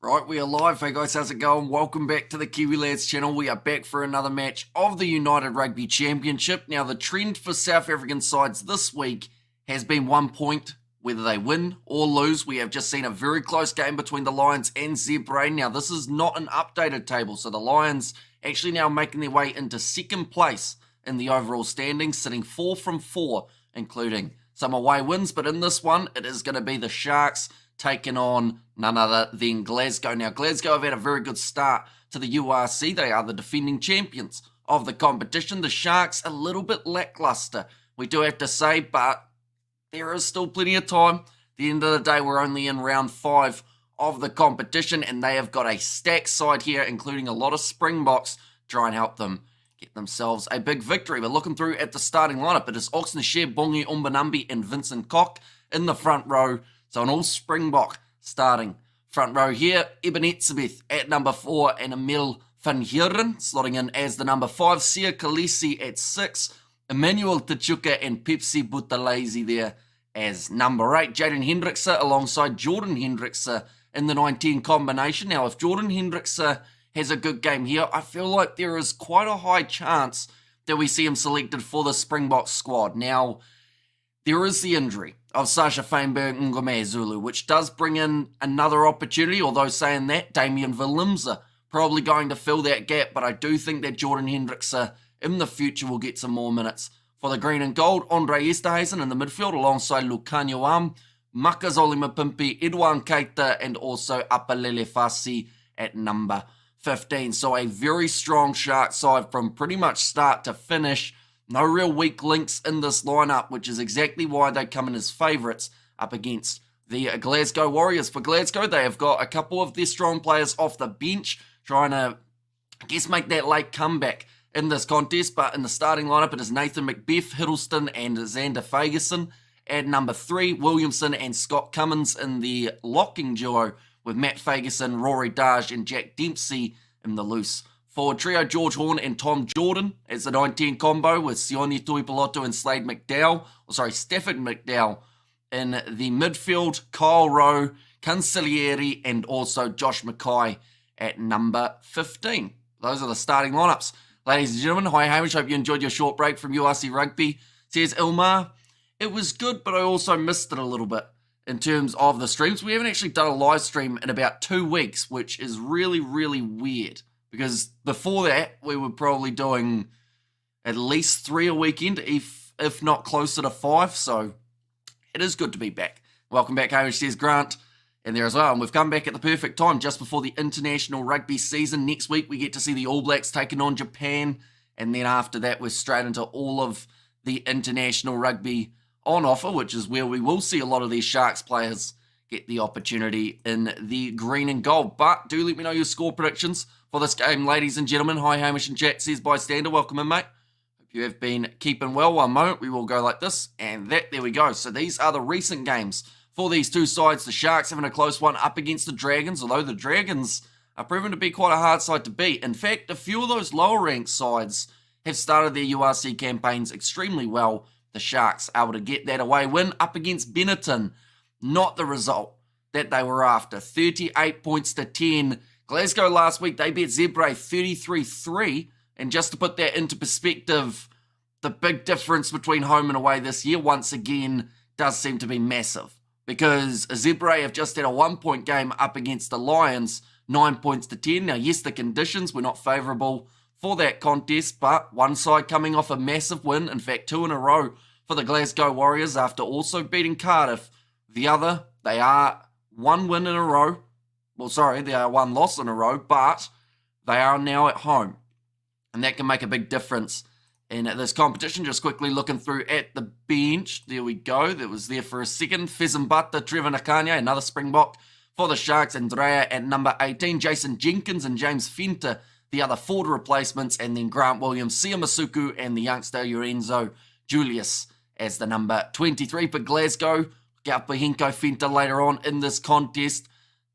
Right, we are live. Hey guys, how's it going? Welcome back to the Kiwi Lads channel. We are back for another match of the United Rugby Championship. Now, the trend for South African sides this week has been 1 point, whether they win or lose. We have just seen a very close game between the Lions and Zebra. Now, this is not an updated table, so the Lions actually now making their way into second place in the overall standings, sitting 4 from 4, including some away wins. But in this one, it is going to be the Sharks taking on none other than Glasgow. Now, Glasgow have had a very good start to the URC. They are the defending champions of the competition. The Sharks, a little bit lackluster, we do have to say, but there is still plenty of time. At the end of the day, we're only in round 5 of the competition, and they have got a stacked side here, including a lot of Springboks, try and help them get themselves a big victory. We're looking through at the starting lineup. It is Oxnashare, Bongi, Umbanambi, and Vincent Koch in the front row. So an all Springbok starting front row here. Eben Etzebeth at number 4 and Emil van Heeren slotting in as the number 5. Sia Khaleesi at 6. Emmanuel Tachuka and Pepsi Buthelezi there as number 8. Jaden Hendrickse alongside Jordan Hendrickse in the 19 combination. Now, if Jordan Hendrickse has a good game here, I feel like there is quite a high chance that we see him selected for the Springbok squad. Now, there is the injury of Sasha Feinberg Ngome Zulu, which does bring in another opportunity, although saying that, Damian Willemse probably going to fill that gap, but I do think that Jordan Hendrickse in the future will get some more minutes. For the green and gold, Andre Esterhuizen in the midfield alongside Lucanio Am, Makazole Mapimpi, Edouard Keita, and also Apalele Fasi at number 15. So a very strong Shark side from pretty much start to finish. No real weak links in this lineup, which is exactly why they come in as favourites up against the Glasgow Warriors. For Glasgow, they have got a couple of their strong players off the bench, trying to, I guess, make that late comeback in this contest. But in the starting lineup, it is Nathan McBeath, Hiddleston, and Xander Fagerson. At number 3, Williamson and Scott Cummins in the locking duo, with Matt Fagerson, Rory Darge, and Jack Dempsey in the loose forward trio. George Horn and Tom Jordan as the 19 combo, with Sione Tuipulotu and Stafford McDowell in the midfield. Kyle Rowe, Cancellieri, and also Josh Mackay at number 15. Those are the starting lineups. Ladies and gentlemen, hi Hamish, hope you enjoyed your short break from URC Rugby. Says Ilmar, it was good, but I also missed it a little bit in terms of the streams. We haven't actually done a live stream in about 2 weeks, which is really, really weird. Because before that, we were probably doing at least 3 a weekend, if not closer to 5. So it is good to be back. Welcome back, Hamish, says Grant. And there as well. And we've come back at the perfect time, just before the international rugby season. Next week, we get to see the All Blacks taking on Japan. And then after that, we're straight into all of the international rugby on offer, which is where we will see a lot of these Sharks players get the opportunity in the green and gold. But do let me know your score predictions for this game, ladies and gentlemen. Hi, Hamish and chat, says Bystander. Welcome in, mate. Hope you have been keeping well. One moment, we will go like this, and that, there we go. So these are the recent games for these two sides. The Sharks having a close one up against the Dragons, although the Dragons are proven to be quite a hard side to beat. In fact, a few of those lower-ranked sides have started their URC campaigns extremely well. The Sharks able to get that away win up against Benetton. Not the result that they were after. 38 points to 10. Glasgow last week, they beat Zebra 33-3. And just to put that into perspective, the big difference between home and away this year, once again, does seem to be massive. Because Zebra have just had a 1-point game up against the Lions, 9 points to 10. Now, yes, the conditions were not favourable for that contest, but one side coming off a massive win, in fact, 2 in a row for the Glasgow Warriors after also beating Cardiff. The other, they are 1 win in a row. Well, sorry, they are 1 loss in a row, but they are now at home. And that can make a big difference in this competition. Just quickly looking through at the bench. There we go. That was there for a second. Fezembata, Trevor Nakanya, another Springbok for the Sharks. Andrea at number 18. Jason Jenkins and James Fenter, the other forward replacements. And then Grant Williams, Sia Masuku, and the youngster Lorenzo Julius as the number 23. For Glasgow, Henko Fenter later on in this contest.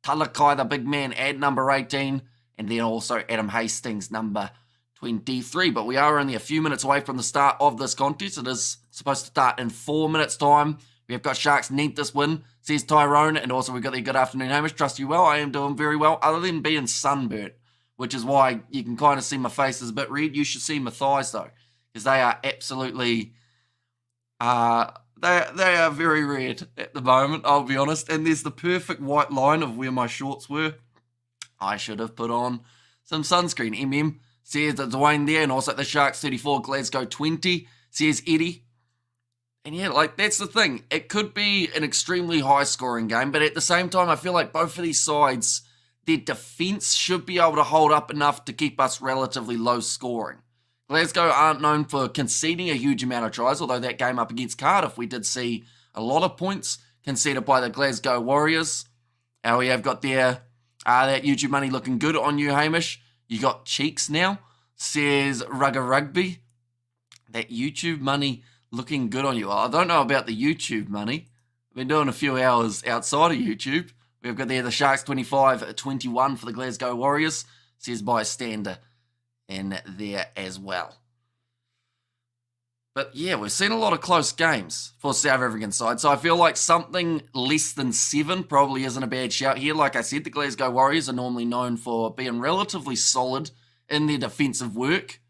Talakai, the big man, at number 18. And then also Adam Hastings, number 23. But we are only a few minutes away from the start of this contest. It is supposed to start in 4 minutes' time. We have got Sharks need this win, says Tyrone. And also we've got the good afternoon, Hamish. Trust you well. I am doing very well, other than being sunburnt, which is why you can kind of see my face is a bit red. You should see my thighs, though, because they are absolutely... They are very red at the moment, I'll be honest. And there's the perfect white line of where my shorts were. I should have put on some sunscreen. Says Dwayne there, and also the Sharks 34, Glasgow 20, says Eddie. And yeah, like, that's the thing. It could be an extremely high-scoring game, but at the same time, I feel like both of these sides, their defence should be able to hold up enough to keep us relatively low-scoring. Glasgow aren't known for conceding a huge amount of tries, although that game up against Cardiff, we did see a lot of points conceded by the Glasgow Warriors. We have got there that YouTube money looking good on you, Hamish. You got cheeks now, says Rugby. That YouTube money looking good on you. Well, I don't know about the YouTube money. I've been doing a few hours outside of YouTube. We've got there the Sharks 25-21 for the Glasgow Warriors, says Bystander in there as well. But yeah, we've seen a lot of close games for South African side, so I feel like something less than 7 probably isn't a bad shout here. Like I said, the Glasgow Warriors are normally known for being relatively solid in their defensive work,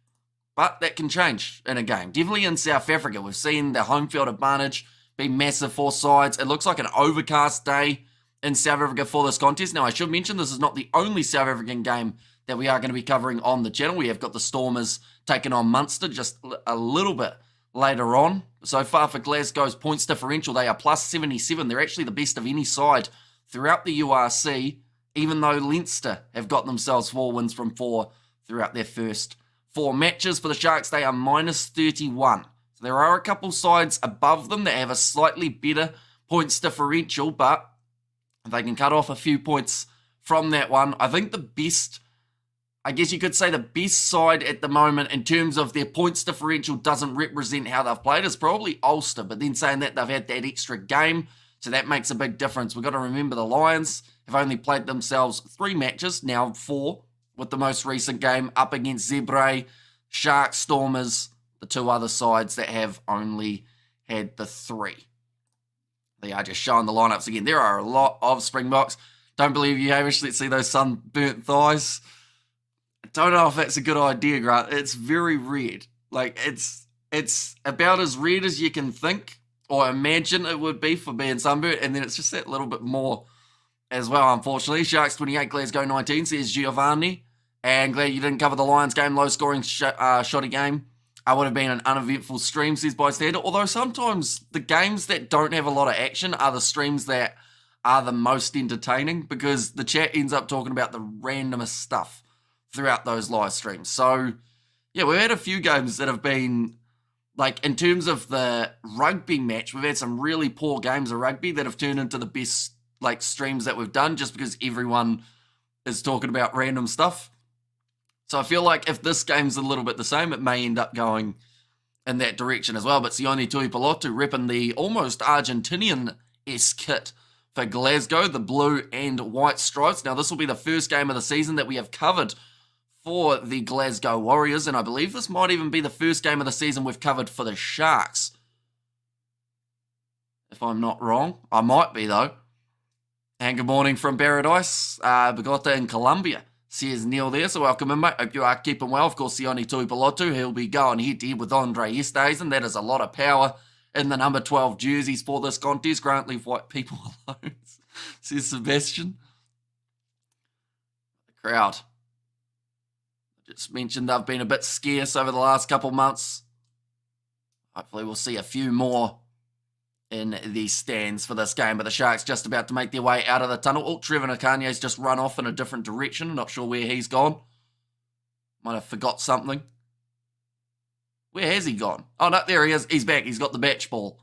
but that can change in a game. Definitely in South Africa, we've seen the home field advantage be massive for sides. It looks like an overcast day in South Africa for this contest. Now, I should mention this is not the only South African game that we are going to be covering on the channel. We have got the Stormers taking on Munster just a little bit later on. So far for Glasgow's points differential, they are plus 77. They're actually the best of any side throughout the URC, even though Leinster have got themselves 4 wins from 4 throughout their first 4 matches. For the Sharks, they are minus 31. So there are a couple sides above them that have a slightly better points differential, but if they can cut off a few points from that one, I think the best... I guess you could say the best side at the moment in terms of their points differential doesn't represent how they've played is probably Ulster, but then saying that they've had that extra game, so that makes a big difference. We've got to remember the Lions have only played themselves 3 matches, now 4, with the most recent game up against Zebre, Sharks, Stormers, the 2 other sides that have only had the 3. They are just showing the lineups again. There are a lot of Springboks. Don't believe you, Hamish. Let's see those sunburnt thighs. I don't know if that's a good idea, Grant. It's very red. Like, it's about as red as you can think or imagine it would be for being sunburnt, and then it's just that little bit more as well, unfortunately. Sharks 28, Glasgow 19, says Giovanni. And glad you didn't cover the Lions game, low-scoring shoddy game. I would have been an uneventful stream, says Bystander. Although sometimes the games that don't have a lot of action are the streams that are the most entertaining, because the chat ends up talking about the randomest stuff throughout those live streams. So, yeah, we've had a few games that have been, like, in terms of the rugby match, we've had some really poor games of rugby that have turned into the best, like, streams that we've done just because everyone is talking about random stuff. So I feel like if this game's a little bit the same, it may end up going in that direction as well. But Sione Tuipulotu repping the almost Argentinian-esque kit for Glasgow, the blue and white stripes. Now, this will be the first game of the season that we have covered for the Glasgow Warriors, and I believe this might even be the first game of the season we've covered for the Sharks. If I'm not wrong. I might be, though. And good morning from Paradise, Bogota in Colombia, says Neil there. So welcome in, mate. Hope you are keeping well. Of course, Sione Tuipulotu, he'll be going head-to-head with Andre Esterhuizen. That is a lot of power in the number 12 jerseys for this contest. Grant, leave white people alone, says Sebastian. The crowd. Just mentioned they've been a bit scarce over the last couple months. Hopefully we'll see a few more in the stands for this game. But the Sharks just about to make their way out of the tunnel. Oh, Trevor Nakanye's just run off in a different direction. Not sure where he's gone. Might have forgot something. Where has he gone? Oh, no, there he is. He's back. He's got the batch ball.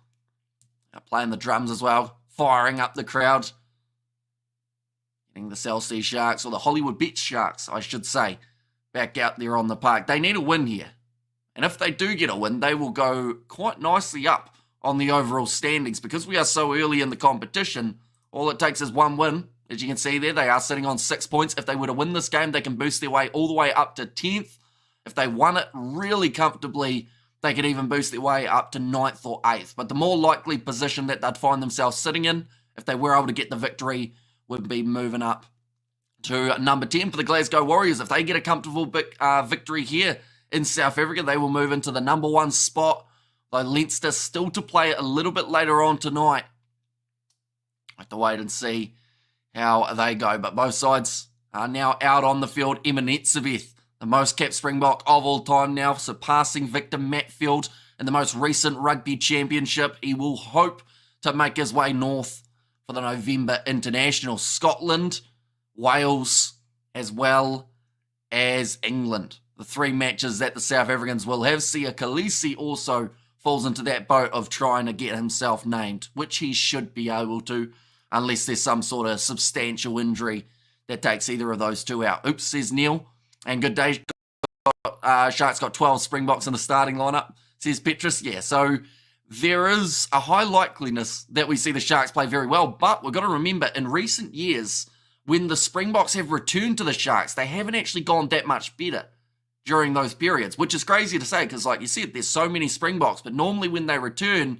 Playing the drums as well. Firing up the crowd. Getting the South Sea Sharks, or the Hollywood Beach Sharks, I should say, back out there on the park. They need a win here. And if they do get a win, they will go quite nicely up on the overall standings. Because we are so early in the competition, all it takes is one win. As you can see there, they are sitting on 6 points. If they were to win this game, they can boost their way all the way up to 10th. If they won it really comfortably, they could even boost their way up to 9th or 8th. But the more likely position that they'd find themselves sitting in, if they were able to get the victory, would be moving up to number 10 for the Glasgow Warriors. If they get a comfortable victory here in South Africa, they will move into the number 1 spot. Though Leinster still to play a little bit later on tonight. I have to wait and see how they go. But both sides are now out on the field. Eminetsevith, the most capped Springbok of all time now, surpassing Victor Matfield in the most recent Rugby Championship. He will hope to make his way north for the November International. Scotland, Wales, as well as England. The 3 matches that the South Africans will have. Sia Khaleesi also falls into that boat of trying to get himself named, which he should be able to, unless there's some sort of substantial injury that takes either of those 2 out. Oops, says Neil. And good day. Sharks got 12 Springboks in the starting lineup, says Petrus. Yeah, so there is a high likeliness that we see the Sharks play very well, but we've got to remember, in recent years, when the Springboks have returned to the Sharks, they haven't actually gone that much better during those periods, which is crazy to say because, like you said, there's so many Springboks, but normally when they return,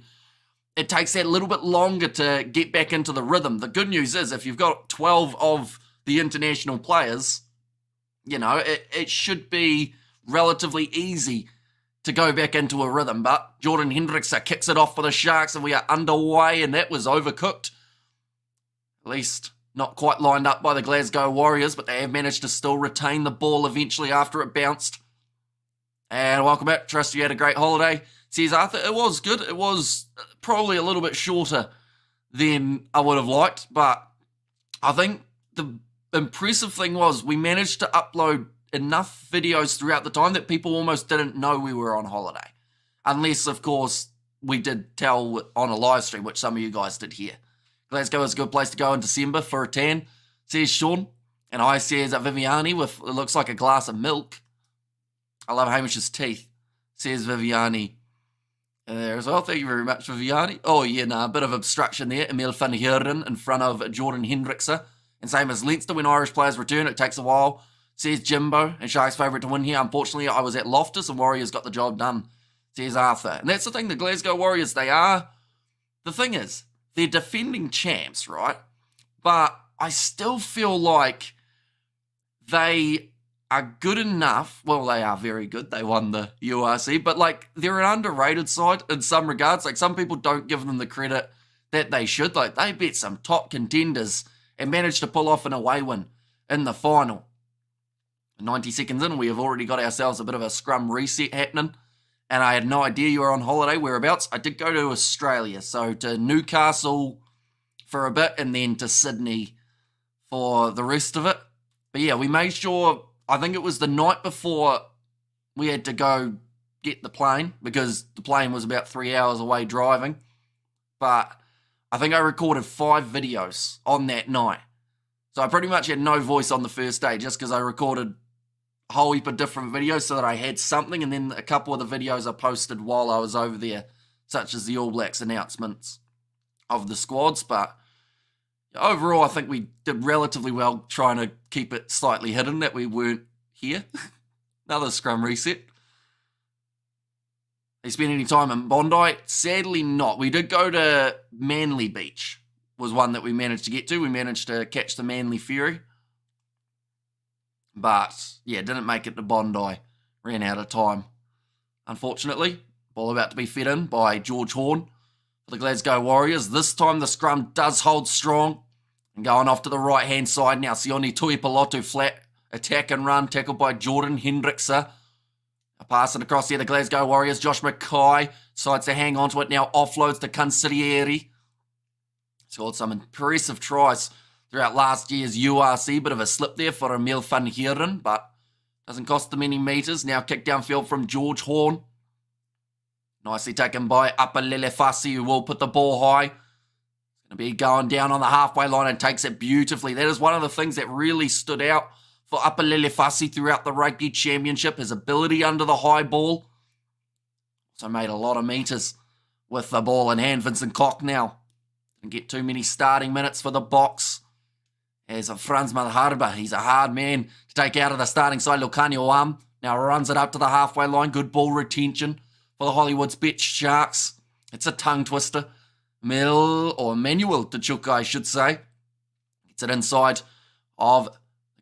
it takes that little bit longer to get back into the rhythm. The good news is if you've got 12 of the international players, you know, it should be relatively easy to go back into a rhythm. But Jordan Hendrickse kicks it off for the Sharks and we are underway, and that was overcooked. At least not quite lined up by the Glasgow Warriors, but they have managed to still retain the ball eventually after it bounced. And welcome back. Trust you had a great holiday. Says Arthur, it was good. It was probably a little bit shorter than I would have liked, but I think the impressive thing was we managed to upload enough videos throughout the time that people almost didn't know we were on holiday. Unless, of course, we did tell on a live stream, which some of you guys did here. Glasgow is a good place to go in December for a tan, says Sean. And I says Viviani with, it looks like a glass of milk. I love Hamish's teeth, says Viviani. There as well. Thank you very much, Viviani. Oh, yeah, a bit of obstruction there. Emil van Heerden in front of Jordan Hendrickse. And same as Leinster, when Irish players return, it takes a while, says Jimbo. And Sharks' favourite to win here. Unfortunately, I was at Loftus and Warriors got the job done, says Arthur. And that's the thing, the Glasgow Warriors, they are, the thing is, they're defending champs, right? But I still feel like they are good enough. Well, they are very good. They won the URC. But, like, they're an underrated side in some regards. Like, some people don't give them the credit that they should. Like, they beat some top contenders and managed to pull off an away win in the final. 90 seconds in, we have already got ourselves a bit of a scrum reset happening. And I had no idea you were on holiday. Whereabouts? I did go to Australia. So to Newcastle for a bit and then to Sydney for the rest of it. But yeah, we made sure, I think it was the night before we had to go get the plane because the plane was about 3 hours away driving. But I think I recorded 5 videos on that night. So I pretty much had no voice on the first day just because I recorded a whole heap of different videos so that I had something, and then a couple of the videos I posted while I was over there, such as the All Blacks announcements of the squads. But overall, I think we did relatively well trying to keep it slightly hidden that we weren't here. Another scrum reset. They spent any time in Bondi? Sadly not. We did go to Manly Beach, was one that we managed to get to. We managed to catch the Manly Ferry. But, yeah, didn't make it to Bondi. Ran out of time, unfortunately. Ball about to be fed in by George Horn for the Glasgow Warriors. This time the scrum does hold strong. And going off to the right-hand side now. Sione Tuipulotu flat. Attack and run. Tackled by Jordan Hendrickse. Passing across here, the Glasgow Warriors. Josh Mackay decides to hang on to it now. Offloads to Consigliere. Scored some impressive tries throughout last year's URC. Bit of a slip there for Emil van Heerden, but doesn't cost them any metres. Now kick downfield from George Horn. Nicely taken by Apalele Fassi, who will put the ball high. Going to be going down on the halfway line and takes it beautifully. That is one of the things that really stood out for Apalele Fassi throughout the Rugby Championship. His ability under the high ball. Also made a lot of metres with the ball in hand. Vincent Koch now didn't get too many starting minutes for the Box. As Franz Malharba, he's a hard man to take out of the starting side. Lucanio now runs it up to the halfway line. Good ball retention for the Hollywood's Bitch Sharks. It's a tongue twister. Manuel Tachuka, I should say. Gets it inside of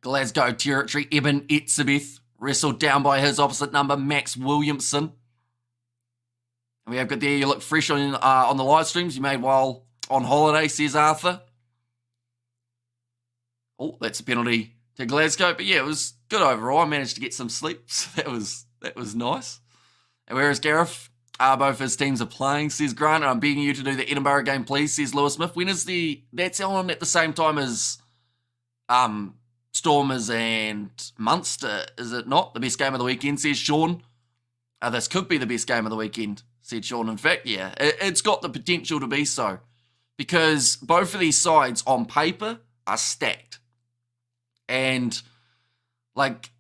Glasgow territory. Eben Etzebeth wrestled down by his opposite number, Max Williamson. And we have got there, you look fresh on the live streams you made while on holiday, says Arthur. Oh, that's a penalty to Glasgow. But yeah, it was good overall. I managed to get some sleep, so that was nice. And whereas Gareth, both his teams are playing, says Grant. I'm begging you to do the Edinburgh game, please, says Lewis Smith. When is that's on at the same time as Stormers and Munster, is it not? The best game of the weekend, says Sean. This could be the best game of the weekend, said Sean. In fact, yeah, it's got the potential to be so. Because both of these sides on paper are stacked. And like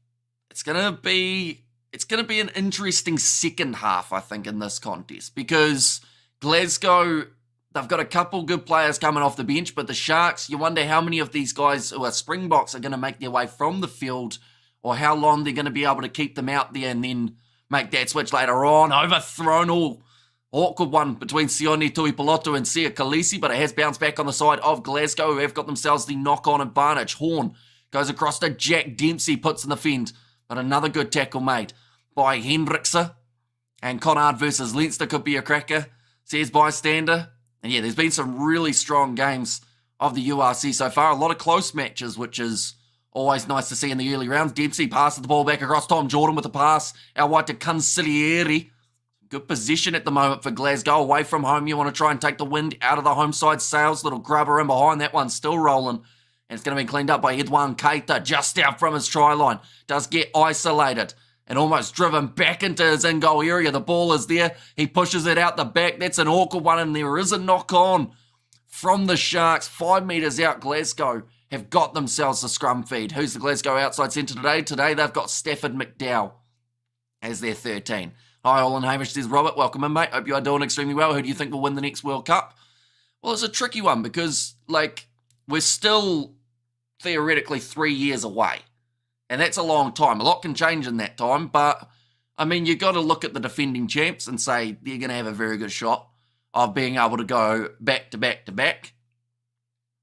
it's gonna be an interesting second half, I think, in this contest. Because Glasgow, they've got a couple good players coming off the bench, but the Sharks, you wonder how many of these guys who are Springboks are going to make their way from the field, or how long they're going to be able to keep them out there and then make that switch later on. Overthrown, all awkward one between Sione Tuipulotu and Sia Khaleesi, but it has bounced back on the side of Glasgow, who have got themselves the knock-on advantage. Horn goes across to Jack Dempsey, puts in the fend, but another good tackle made by Hendrickse. And Connaught versus Leinster could be a cracker, says Bystander. And yeah, there's been some really strong games of the URC so far. A lot of close matches, which is always nice to see in the early rounds. Dempsey passes the ball back across Tom Jordan with a pass out wide to Consigliere. Good position at the moment for Glasgow. Away from home, you want to try and take the wind out of the home side sails. Little grubber in behind. That one's still rolling. And it's going to be cleaned up by Edouard Keita just out from his try line. Does get isolated and almost driven back into his in-goal area. The ball is there. He pushes it out the back. That's an awkward one, and there is a knock-on from the Sharks. 5 metres out, Glasgow have got themselves a scrum feed. Who's the Glasgow outside centre today? Today they've got Stafford McDowell as their 13. Hi, all and Hamish, says Robert. Welcome in, mate. Hope you are doing extremely well. Who do you think will win the next World Cup? Well, it's a tricky one because, we're still theoretically 3 years away. And that's a long time. A lot can change in that time. But, I mean, you've got to look at the defending champs and say they're going to have a very good shot of being able to go back to back to back.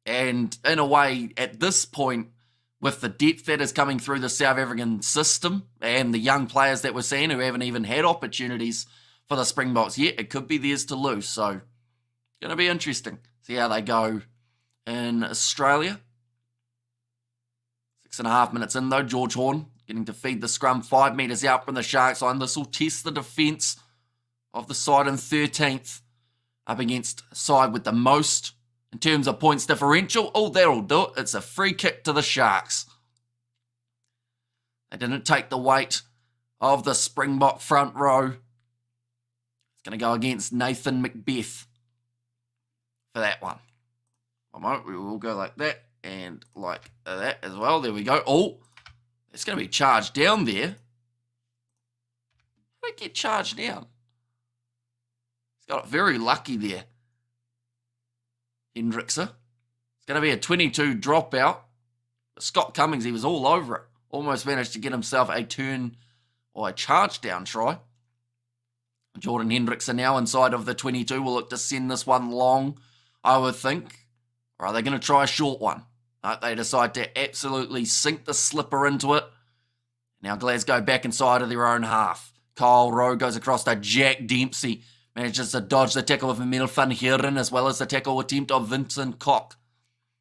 And in a way, at this point, with the depth that is coming through the South African system and the young players that we're seeing who haven't even had opportunities for the Springboks yet, it could be theirs to lose. So, it's going to be interesting. See how they go in Australia. 6.5 minutes in, though. George Horn getting to feed the scrum 5 metres out from the Sharks line. This will test the defence of the side in 13th up against a side with the most in terms of points differential. Oh, that'll do it. It's a free kick to the Sharks. They didn't take the weight of the Springbok front row. It's going to go against Nathan Macbeth for that one. One moment, we will go like that. And like that as well. There we go. Oh, it's going to be charged down there. How did it get charged down? He's got it very lucky there. Hendrickse. It's going to be a 22 dropout. But Scott Cummings, he was all over it. Almost managed to get himself a turn or a charge down try. Jordan Hendrickse now inside of the 22 will look to send this one long, I would think. Or are they going to try a short one? They decide to absolutely sink the slipper into it. Now Glasgow back inside of their own half. Kyle Rowe goes across to Jack Dempsey. Manages to dodge the tackle of Emil van Heeren as well as the tackle attempt of Vincent Koch.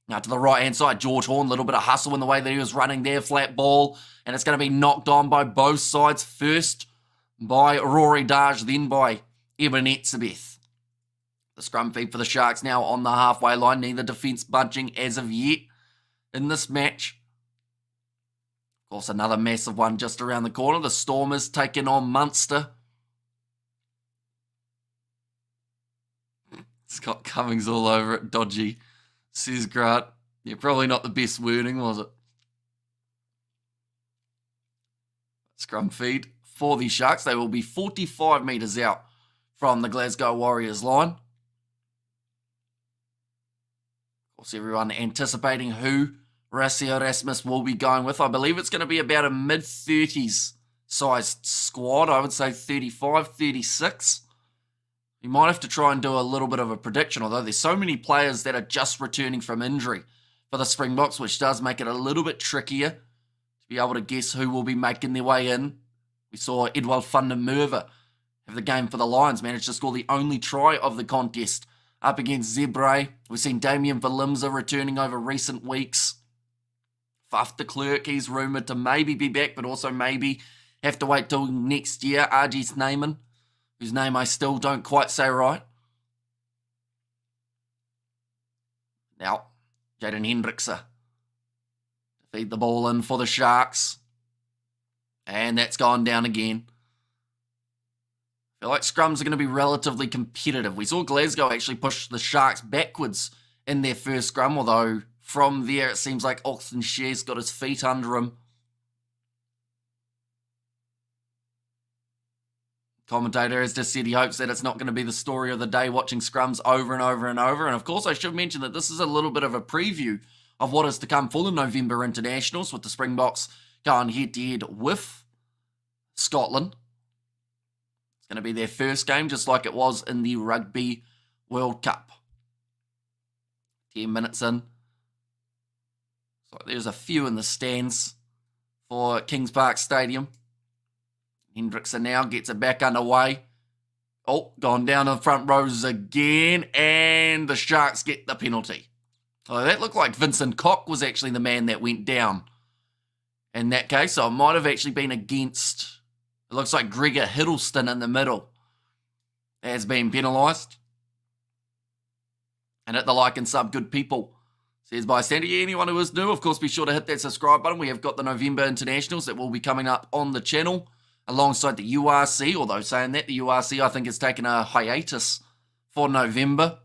Now to the right-hand side, George Horn. A little bit of hustle in the way that he was running there. Flat ball. And it's going to be knocked on by both sides. First by Rory Darge, then by Eben Etzebeth. The scrum feed for the Sharks now on the halfway line. Neither defence budging as of yet in this match. Of course, another massive one just around the corner. The Stormers taking on Munster. Scott Cummings all over it. Dodgy, says Grant. Yeah, probably not the best wording, was it? Scrum feed for the Sharks. They will be 45 metres out from the Glasgow Warriors line. Of course, everyone anticipating who Rassie Erasmus will be going with. I believe it's going to be about a mid-30s sized squad. I would say 35, 36. You might have to try and do a little bit of a prediction, although there's so many players that are just returning from injury for the Springboks, which does make it a little bit trickier to be able to guess who will be making their way in. We saw Edwald van der Merwe have the game for the Lions, managed to score the only try of the contest up against Zebre. We've seen Damien Valimza returning over recent weeks. Faf de Klerk, he's rumoured to maybe be back, but also maybe have to wait till next year. RG Snyman, whose name I still don't quite say right. Now, Jaden Hendrickse to feed the ball in for the Sharks. And that's gone down again. I feel like scrums are going to be relatively competitive. We saw Glasgow actually push the Sharks backwards in their first scrum, although from there it seems like Austin Shear's got his feet under him. Commentator has just said he hopes that it's not going to be the story of the day watching scrums over and over and over. And of course, I should mention that this is a little bit of a preview of what is to come for the November internationals, with the Springboks going head-to-head with Scotland. It's going to be their first game, just like it was in the Rugby World Cup. 10 minutes in. So there's a few in the stands for Kings Park Stadium. Hendrickse now gets it back underway. Oh, gone down to the front rows again, and the Sharks get the penalty. Oh, that looked like Vincent Koch was actually the man that went down in that case, so it might have actually been against, it looks like Gregor Hiddleston in the middle has been penalised. And at the like and sub, good people, says bystander. Yeah, anyone who is new, of course, be sure to hit that subscribe button. We have got the November internationals that will be coming up on the channel alongside the URC, although saying that, the URC I think has taken a hiatus for November.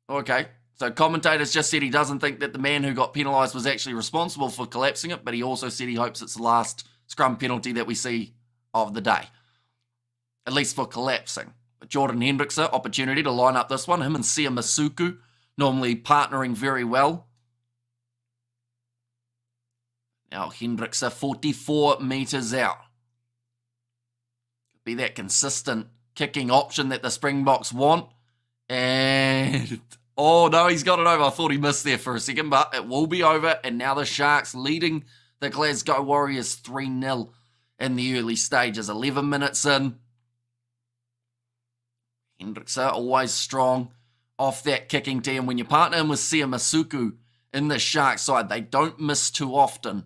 Okay, so commentators just said he doesn't think that the man who got penalised was actually responsible for collapsing it, but he also said he hopes it's the last scrum penalty that we see of the day, at least for collapsing. But Jordan Hendrickse, opportunity to line up this one. Him and Sia Masuku normally partnering very well. Now Hendrickse 44 metres out. Could be that consistent kicking option that the Springboks want. And, oh no, he's got it over. I thought he missed there for a second, but it will be over. And now the Sharks leading the Glasgow Warriors 3-0 in the early stages. 11 minutes in. Hendrickse always strong off that kicking tee. And when you partner him with Sia Masuku in the Sharks side, they don't miss too often.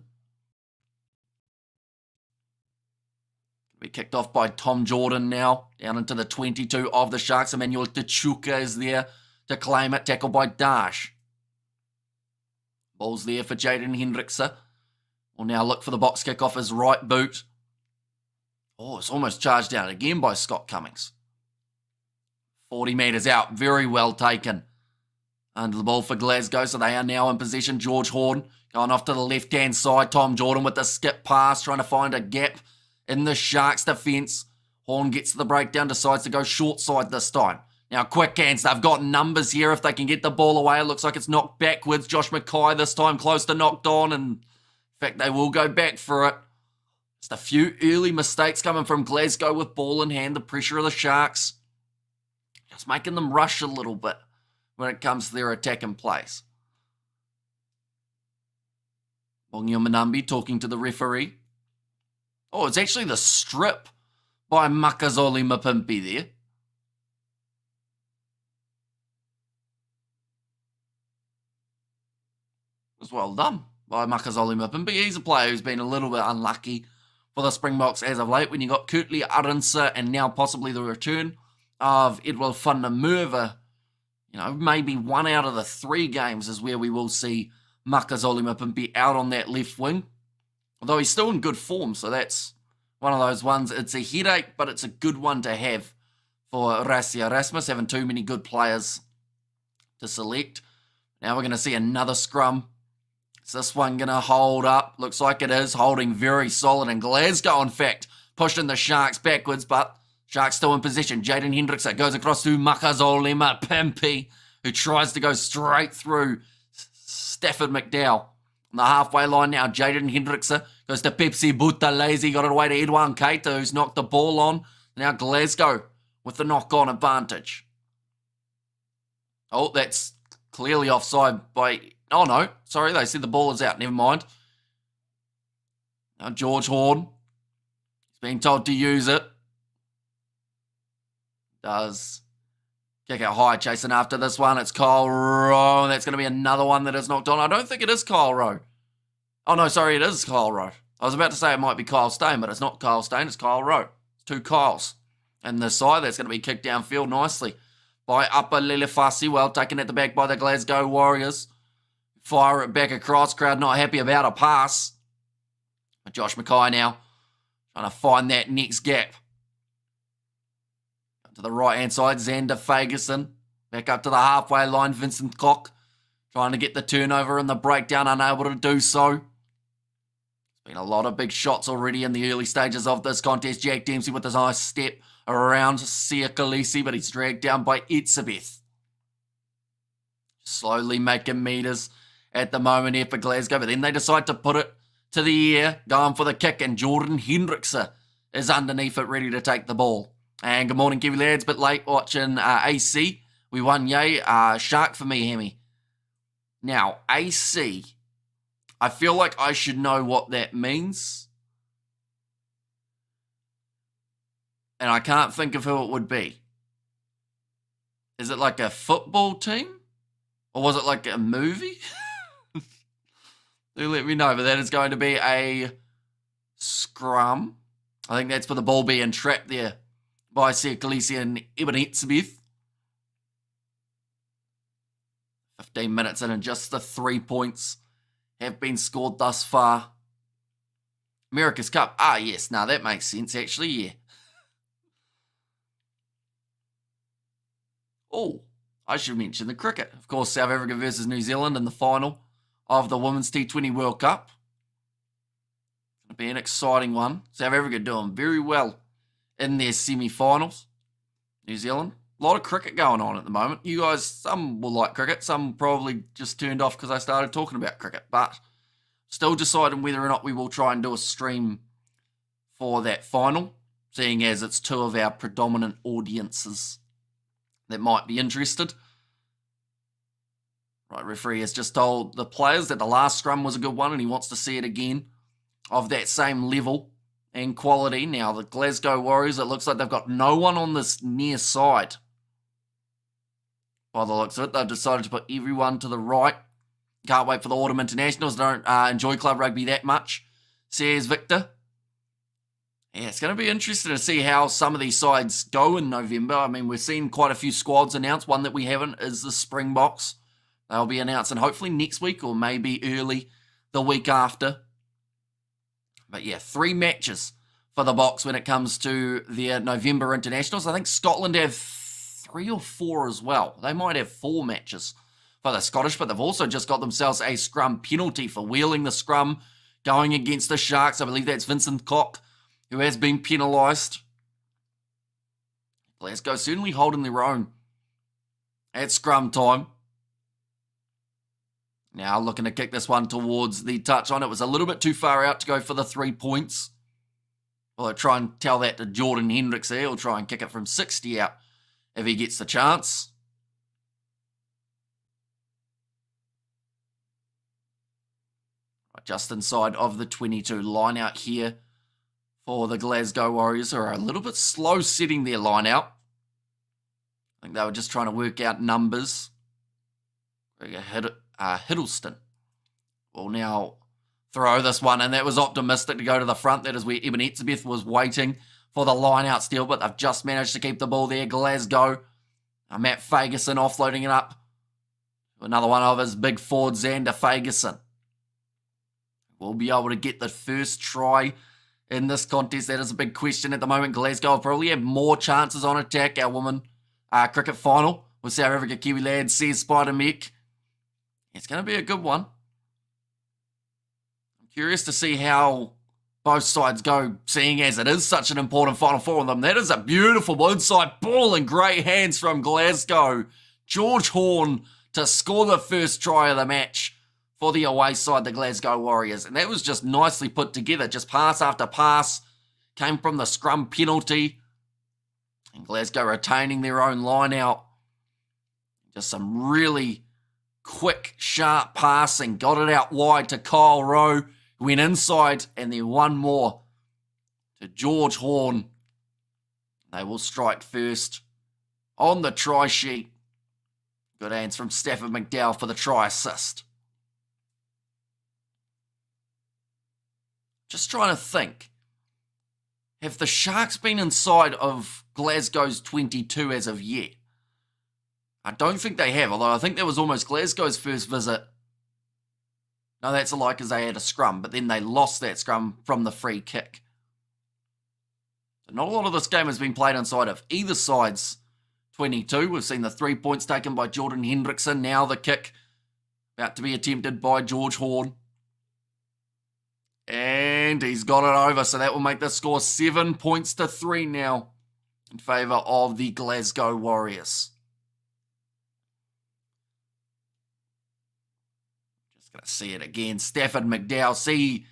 We kicked off by Tom Jordan now, down into the 22 of the Sharks. Emmanuel Tachuka is there to claim it, tackled by Dash. Ball's there for Jaden Hendrickse. Will now look for the box kick off his right boot. Oh, it's almost charged down again by Scott Cummings. 40 metres out, very well taken. Under the ball for Glasgow, so they are now in possession. George Horn going off to the left-hand side. Tom Jordan with the skip pass, trying to find a gap in the Sharks' defence. Horn gets the breakdown, decides to go short side this time. Now, quick hands. They've got numbers here if they can get the ball away. It looks like it's knocked backwards. Josh Mackay this time close to knocked on. And in fact, they will go back for it. Just a few early mistakes coming from Glasgow with ball in hand. The pressure of the Sharks just making them rush a little bit when it comes to their attack in place. Bongio Manambi talking to the referee. Oh, it's actually the strip by Makazole Mapimpi there. It was well done by Makazole Mapimpi. He's a player who's been a little bit unlucky for the Springboks as of late, when you got Kurtley Arunsa and now possibly the return of Edward van der Merwe. You know, maybe 1 out of the 3 games is where we will see Makazole Mapimpi out on that left wing. Although he's still in good form, so that's one of those ones. It's a headache, but it's a good one to have for Rassie Erasmus, having too many good players to select. Now we're going to see another scrum. Is this one going to hold up? Looks like it is, holding very solid. And Glasgow, in fact, pushing the Sharks backwards, but Sharks still in position. Jaden Hendrickse goes across to Makazole Mapimpi, who tries to go straight through Stafford McDowell On the halfway line now, Jaden Hendrickson goes to Pepsi Buthelezi, got it away to Edouard Keita, who's knocked the ball on. Now Glasgow with the knock-on advantage. Oh, that's clearly offside by... Oh, no. Sorry, they said the ball is out. Never mind. Now George Horn. He's being told to use it. Does kick out high, chasing after this one. It's Kyle Rowe. That's going to be another one that is knocked on. I don't think it is Kyle Rowe. Oh, no, sorry, it is Kyle Rowe. I was about to say it might be Kyle Stain, but it's not Kyle Stain. It's Kyle Rowe. It's two Kyles. And the side, that's going to be kicked downfield nicely by Upper Lilifasi. Well taken at the back by the Glasgow Warriors. Fire it back across. Crowd not happy about a pass. But Josh Mackay now trying to find that next gap. To the right-hand side, Xander Fagerson. Back up to the halfway line, Vincent Koch. Trying to get the turnover and the breakdown, unable to do so. There's been a lot of big shots already in the early stages of this contest. Jack Dempsey with his nice step around Sia Khaleesi, but he's dragged down by Etzebeth. Slowly making meters at the moment here for Glasgow, but then they decide to put it to the air, going for the kick, and Jordan Hendrickson is underneath it, ready to take the ball. And good morning, Kiwi lads. Bit late watching AC. We won, yay. Shark for me, Hemi. Now, AC, I feel like I should know what that means. And I can't think of who it would be. Is it like a football team? Or was it like a movie? Do let me know. But that is going to be a scrum. I think that's for the ball being trapped there by Sia Khaleesi and Eben Etzebeth. 15 minutes in and just the 3 points have been scored thus far. America's Cup. Ah, yes. Now that makes sense, actually. Yeah. Oh, I should mention the cricket. Of course, South Africa versus New Zealand in the final of the Women's T20 World Cup. It'll be an exciting one. South Africa doing very well in their semi-finals. New Zealand, a lot of cricket going on at the moment. You guys, some will like cricket. Some probably just turned off because I started talking about cricket. But still deciding whether or not we will try and do a stream for that final, seeing as it's two of our predominant audiences that might be interested. Right, referee has just told the players that the last scrum was a good one and he wants to see it again of that same level and quality. Now, the Glasgow Warriors, it looks like they've got no one on this near side. By the looks of it, they've decided to put everyone to the right. Can't wait for the Autumn Internationals. Don't enjoy club rugby that much, says Victor. Yeah, it's going to be interesting to see how some of these sides go in November. I mean, we've seen quite a few squads announced. One that we haven't is the Springboks. They'll be announcing hopefully next week or maybe early the week after. But yeah, 3 matches for the Boks when it comes to their November internationals. I think Scotland have 3 or 4 as well. They might have 4 matches for the Scottish, but they've also just got themselves a scrum penalty for wheeling the scrum going against the Sharks. I believe that's Vincent Koch, who has been penalised. Glasgow certainly holding their own at scrum time. Now looking to kick this one towards the touchline. It was a little bit too far out to go for the 3 points. Well, I'll try and tell that to Jordan Hendricks there. He'll try and kick it from 60 out if he gets the chance. Just inside of the 22 line out here for the Glasgow Warriors, who are a little bit slow setting their line out. I think they were just trying to work out numbers. Hiddleston will now throw this one, and that was optimistic to go to the front. That is where Eben Etzebeth was waiting for the line out steal, but they've just managed to keep the ball there. Glasgow, Matt Fagerson offloading it up. Another one of his big forward, Xander Fagerson. Will be able to get the first try in this contest. That is a big question at the moment. Glasgow will probably have more chances on attack. Our women cricket final with South Africa Kiwi lads, says Spider Mech. It's going to be a good one. I'm curious to see how both sides go, seeing as it is such an important final for them. That is a beautiful inside ball and great hands from Glasgow. George Horn to score the first try of the match for the away side, the Glasgow Warriors. And that was just nicely put together. Just pass after pass came from the scrum penalty. And Glasgow retaining their own line out. Just some really quick, sharp passing. Got it out wide to Kyle Rowe. Went inside, and then one more to George Horn. They will strike first on the try sheet. Good hands from Stafford McDowell for the try assist. Just trying to think. Have the Sharks been inside of Glasgow's 22 as of yet? I don't think they have, although I think that was almost Glasgow's first visit. No, that's a lie because they had a scrum, but then they lost that scrum from the free kick. So not a lot of this game has been played inside of either side's 22. We've seen the 3 points taken by Jordan Hendrickson. Now the kick about to be attempted by George Horn. And he's got it over, so that will make the score 7 points to 3 now in favour of the Glasgow Warriors. Just going to see it again. Stafford McDowell, see,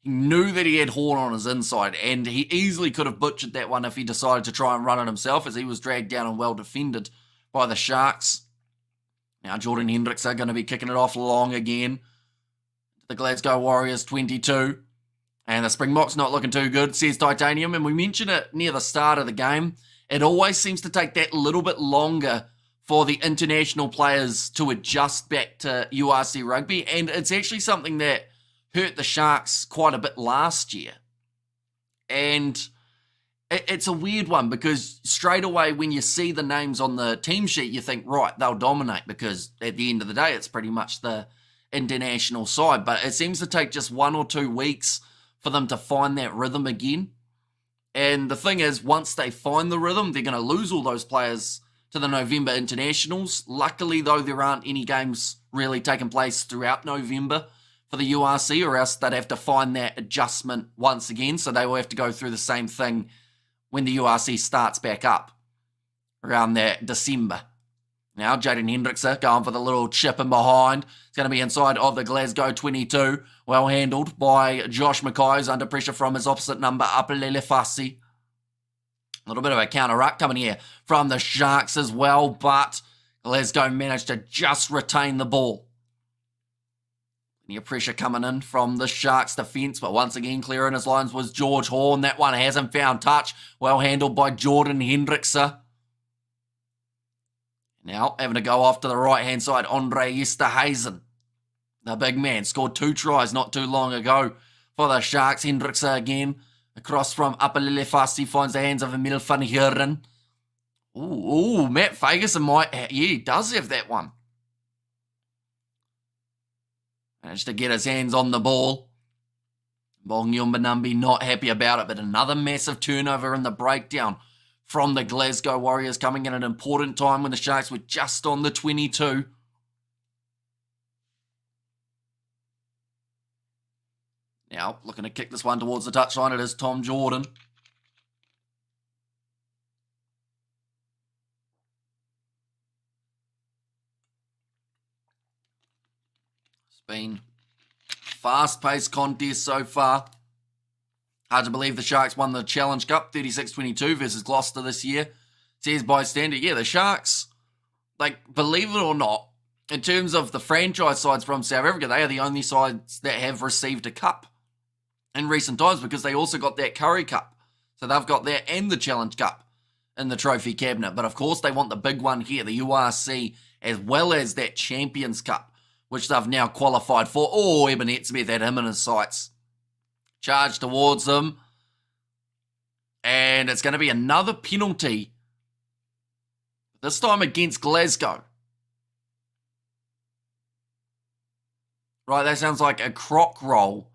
he knew that he had Horn on his inside, and he easily could have butchered that one if he decided to try and run it himself, as he was dragged down and well defended by the Sharks. Now Jordan Hendricks are going to be kicking it off long again. The Glasgow Warriors 22. And the Springboks not looking too good, says Titanium. And we mentioned it near the start of the game. It always seems to take that little bit longer for the international players to adjust back to URC rugby. And it's actually something that hurt the Sharks quite a bit last year. And it's a weird one because straight away when you see the names on the team sheet, you think, right, they'll dominate because at the end of the day, it's pretty much the international side, but it seems to take just 1 or 2 weeks for them to find that rhythm again. And the thing is, once they find the rhythm, they're going to lose all those players to the November internationals. Luckily, though, there aren't any games really taking place throughout November for the URC, or else they'd have to find that adjustment once again, so they will have to go through the same thing when the URC starts back up around that December. Now, Jaden Hendrickson going for the little chip in behind. It's going to be inside of the Glasgow 22. Well handled by Josh Mackay, who's under pressure from his opposite number, Apelele Fassi. A little bit of a counter-up coming here from the Sharks as well, but Glasgow managed to just retain the ball. Plenty of pressure coming in from the Sharks defence, but once again clearing his lines was George Horn. That one hasn't found touch. Well handled by Jordan Hendrickson. Now, having to go off to the right-hand side, Andre Esterhuizen. The big man scored 2 tries not too long ago for the Sharks. Hendrickson again. Across from Apelele Fassi finds the hands of Emil van Heeren. Ooh, Matt Fagerson might... Yeah, he does have that one. Managed to get his hands on the ball. Bongyumbanumbi not happy about it, but another massive turnover in the breakdown from the Glasgow Warriors, coming in at an important time when the Sharks were just on the 22. Now, looking to kick this one towards the touchline, it is Tom Jordan. It's been fast-paced contest so far. Hard to believe the Sharks won the Challenge Cup 36-22 versus Gloucester this year. Says bystander, yeah, the Sharks, like, believe it or not, in terms of the franchise sides from South Africa, they are the only sides that have received a cup in recent times because they also got that Curry Cup. So they've got that and the Challenge Cup in the trophy cabinet. But of course, they want the big one here, the URC, as well as that Champions Cup, which they've now qualified for. Oh, Eben Etzebeth had him in his sights. Charge towards them. And it's going to be another penalty. This time against Glasgow. Right, that sounds like a croc roll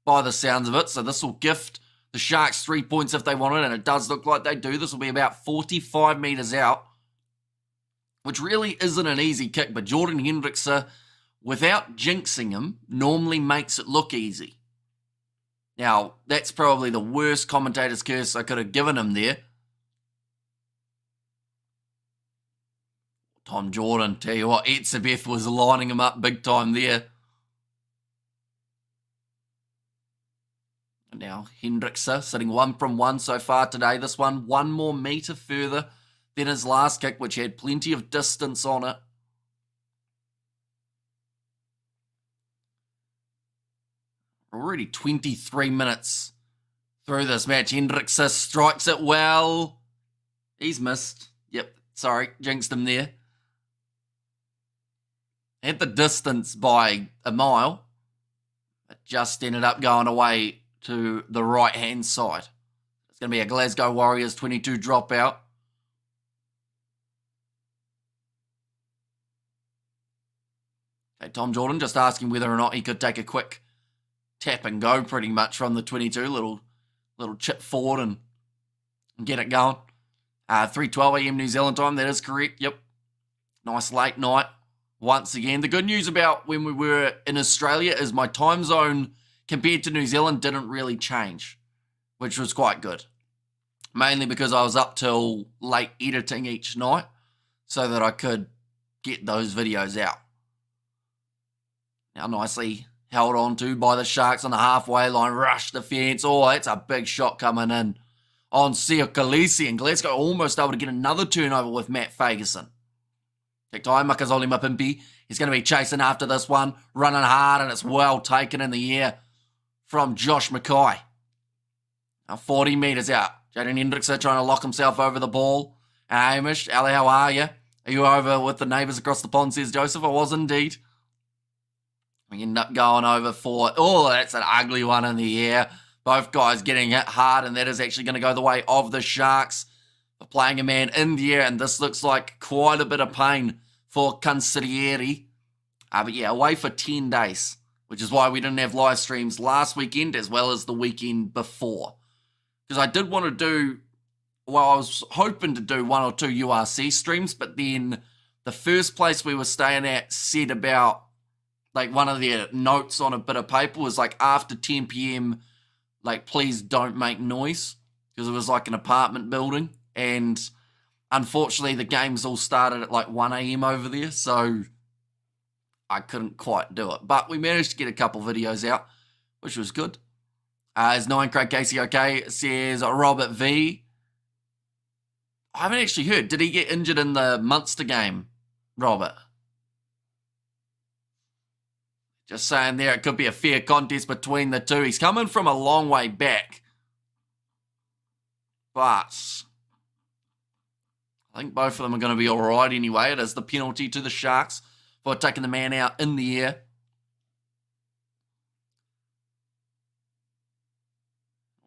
by the sounds of it. So this will gift the Sharks 3 points if they want it. And it does look like they do. This will be about 45 metres out. Which really isn't an easy kick. But Jordan Hendrickson, without jinxing him, normally makes it look easy. Now, that's probably the worst commentator's curse I could have given him there. Tom Jordan, tell you what, Etzebeth was lining him up big time there. Now, Hendrickse sitting 1 from 1 so far today. This one 1 more metre further than his last kick, which had plenty of distance on it. Already 23 minutes through this match. Hendrickse strikes it well. He's missed. Yep, sorry, jinxed him there. Had the distance by a mile. It just ended up going away to the right-hand side. It's going to be a Glasgow Warriors 22 dropout. Okay, Tom Jordan just asking whether or not he could take a quick tap and go pretty much from the 22. Little chip forward and get it going. 3:12 a.m. New Zealand time, that is correct. Yep. Nice late night once again. The good news about when we were in Australia is my time zone compared to New Zealand didn't really change, which was quite good. Mainly because I was up till late editing each night so that I could get those videos out. Now nicely held on to by the Sharks on the halfway line, rush defence. Oh, that's a big shot coming in on Sia Khaleesi, and Glasgow almost able to get another turnover with Matt Fagerson. Take time, Makazole Mapimpi. He's going to be chasing after this one, running hard, and it's well taken in the air from Josh Mackay. Now 40 metres out. Jaden Hendrickse trying to lock himself over the ball. Hamish, Ali, how are you? Are you over with the neighbours across the pond, says Joseph? I was indeed. We end up going over for, oh, that's an ugly one in the air. Both guys getting hit hard, and that is actually going to go the way of the Sharks for playing a man in the air, and this looks like quite a bit of pain for Consigliere. But yeah, away for 10 days, which is why we didn't have live streams last weekend as well as the weekend before. Because I did want to do, well, I was hoping to do 1 or 2 URC streams, but then the first place we were staying at said about, like, one of their notes on a bit of paper was like, after 10 p.m, like, please don't make noise, because it was like an apartment building, and unfortunately the games all started at like 1 a.m. over there, so I couldn't quite do it. But we managed to get a couple videos out, which was good. As 9 Craig Casey okay says, Robert V. I haven't actually heard. Did he get injured in the Munster game, Robert? Just saying there, it could be a fair contest between the two. He's coming from a long way back. But I think both of them are going to be all right anyway. It is the penalty to the Sharks for taking the man out in the air.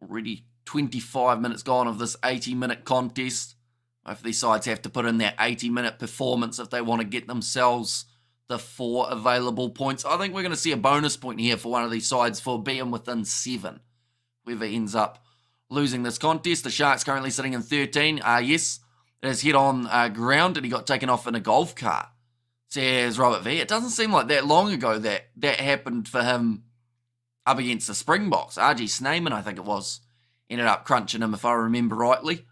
Already 25 minutes gone of this 80-minute contest. Both of these sides have to put in that 80-minute performance if they want to get themselves the 4 available points. I think we're going to see a bonus point here for one of these sides for being within 7. Whoever ends up losing this contest. The Sharks currently sitting in 13. Yes, it has hit on ground and he got taken off in a golf cart, says Robert V. It doesn't seem like that long ago that happened for him up against the Springboks. RG Snyman, I think it was, ended up crunching him if I remember rightly.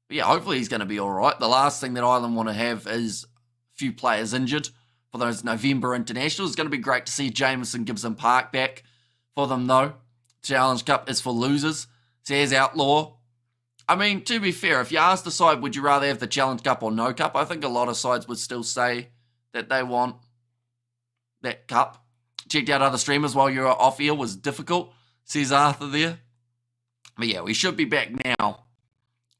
But yeah, hopefully he's going to be all right. The last thing that Ireland want to have is a few players injured for those November internationals. It's going to be great to see Jameson Gibson Park back for them, though. Challenge Cup is for losers, says Outlaw. I mean, to be fair, if you ask the side, would you rather have the Challenge Cup or no cup? I think a lot of sides would still say that they want that cup. Checked out other streamers while you were off air was difficult, says Arthur there. But yeah, we should be back now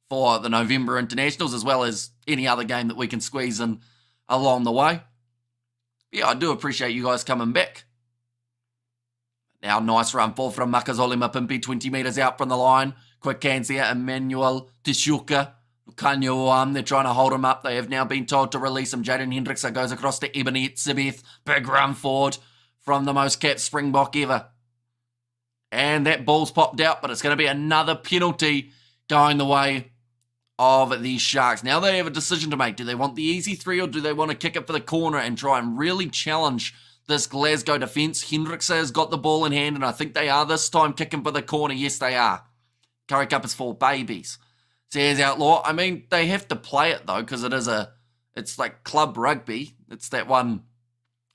for the November internationals as well as any other game that we can squeeze in along the way. Yeah, I do appreciate you guys coming back. Now, nice run forward from Makazole Mapimpi, 20 metres out from the line. Quick hands here, Emmanuel Tishuka. They're trying to hold him up. They have now been told to release him. Jaden Hendrickse goes across to Ebony Sibeth. Big run forward from the most capped Springbok ever. And that ball's popped out, but it's going to be another penalty going the way of the Sharks. Now they have a decision to make. Do they want the easy 3 or do they want to kick it for the corner and try and really challenge this Glasgow defence? Hendrickse has got the ball in hand, and I think they are this time kicking for the corner. Yes, they are. Curry Cup is for babies, says Outlaw. I mean, they have to play it, though, because it's like club rugby. It's that one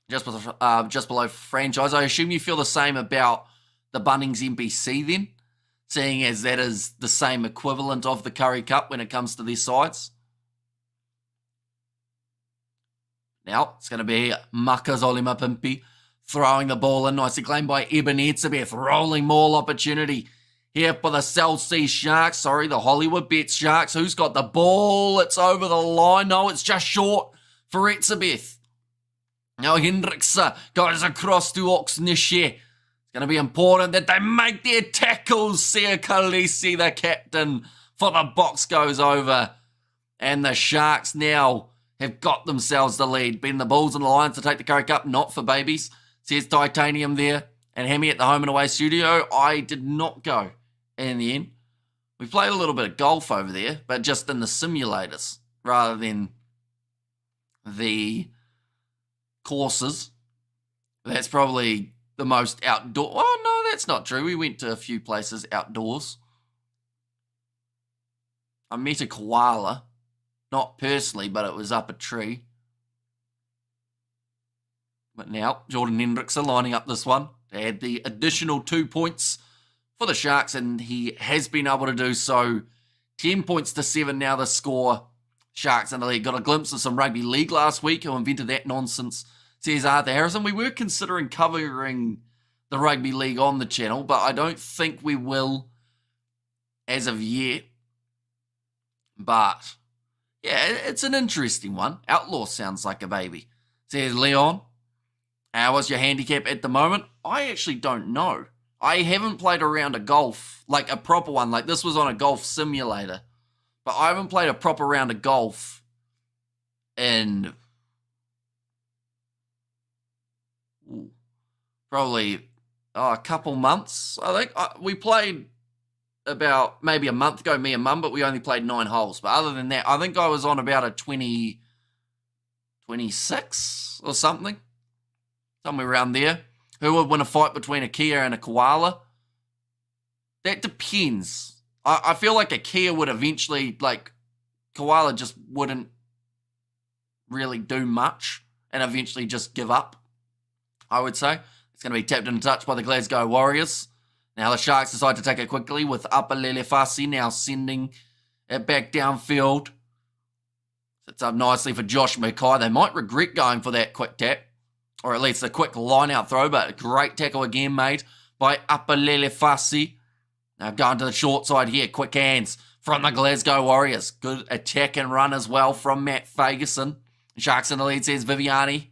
just below franchise. I assume you feel the same about the Bunnings NBC then, seeing as that is the same equivalent of the Curry Cup when it comes to these sides. Now, it's going to be Makazole Mapimpi throwing the ball in. Nicely claimed by Eben Etzebeth. Rolling maul opportunity here for the South Sea Sharks. Sorry, the Hollywood Bet Sharks. Who's got the ball? It's over the line. No, it's just short for Etzebeth. Now Hendricks goes across to Oxnishe. It's going to be important that they make their tackles. Sia Khaleesi, the captain for the Box, goes over. And the Sharks now have got themselves the lead. Been the Bulls and the Lions to take the Curry Cup, not for babies. Says Titanium there. And Hammy at the home and away studio. I did not go in the end. We played a little bit of golf over there, but just in the simulators rather than the courses. That's probably the most outdoor. Oh, no, that's not true. We went to a few places outdoors. I met a koala. Not personally, but it was up a tree. But now, Jordan Hendricks are lining up this one to add the additional 2 points for the Sharks, and he has been able to do so. 10 points to 7 now the score. Sharks in the league. Got a glimpse of some rugby league last week. Who invented that nonsense? Says Arthur Harrison. We were considering covering the rugby league on the channel, but I don't think we will as of yet. But yeah, it's an interesting one. Outlaw sounds like a baby. Says Leon. What's your handicap at the moment? I actually don't know. I haven't played a round of golf, like a proper one. Like this was on a golf simulator. But I haven't played a proper round of golf in probably a couple months, I think. We played about maybe a month ago, me and Mum, but we only played 9 holes. But other than that, I think I was on about a 26 or something. Somewhere around there. Who would win a fight between a Kia and a koala? That depends. I feel like a Kia would eventually, like, koala just wouldn't really do much and eventually just give up, I would say. It's going to be tapped and touched by the Glasgow Warriors. Now the Sharks decide to take it quickly with Apalele Fasi now sending it back downfield. Sits up nicely for Josh Mackay. They might regret going for that quick tap, or at least a quick line-out throw, but a great tackle again made by Apalele Fasi. Now going to the short side here. Quick hands from the Glasgow Warriors. Good attack and run as well from Matt Fagerson. Sharks in the lead, says Viviani.